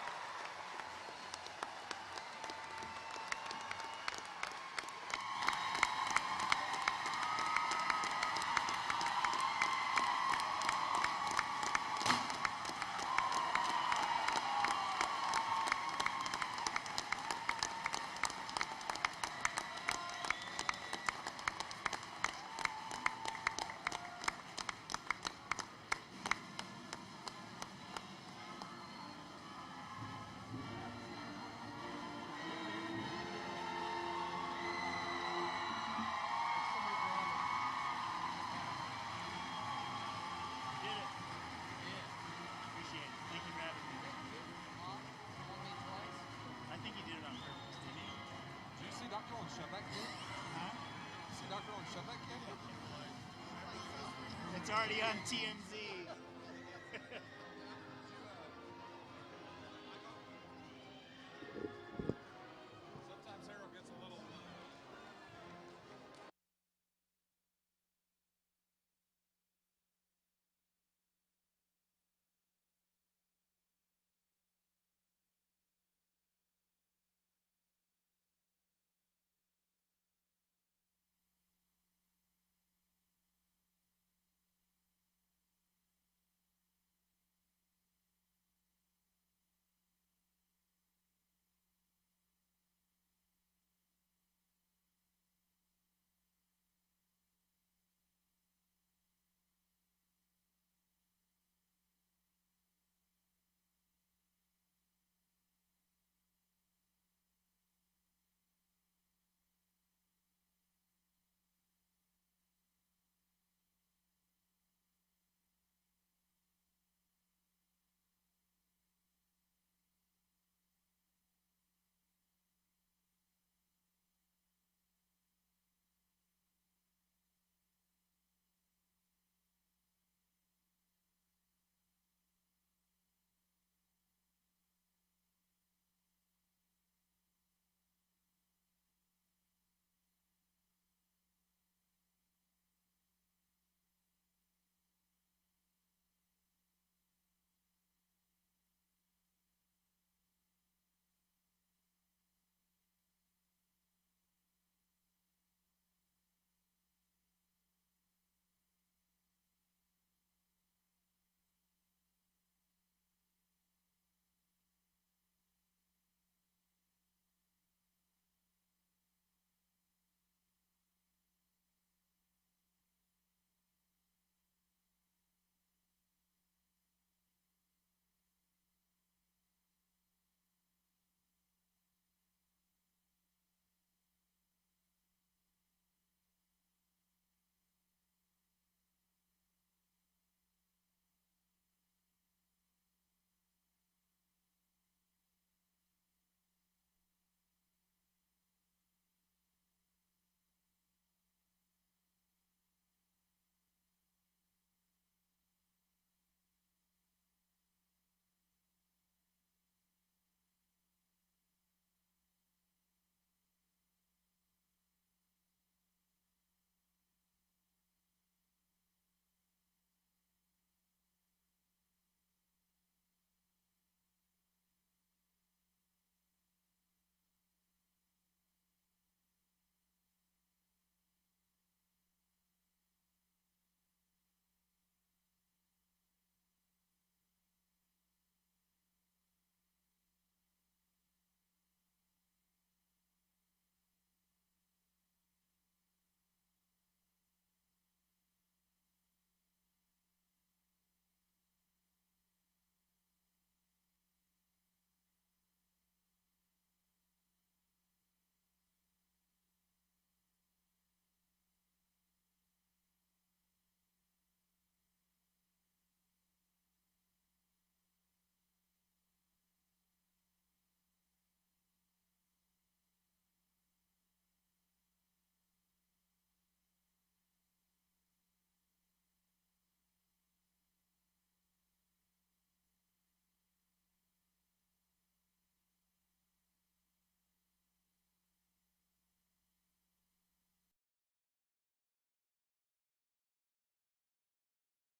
It's already on TMZ.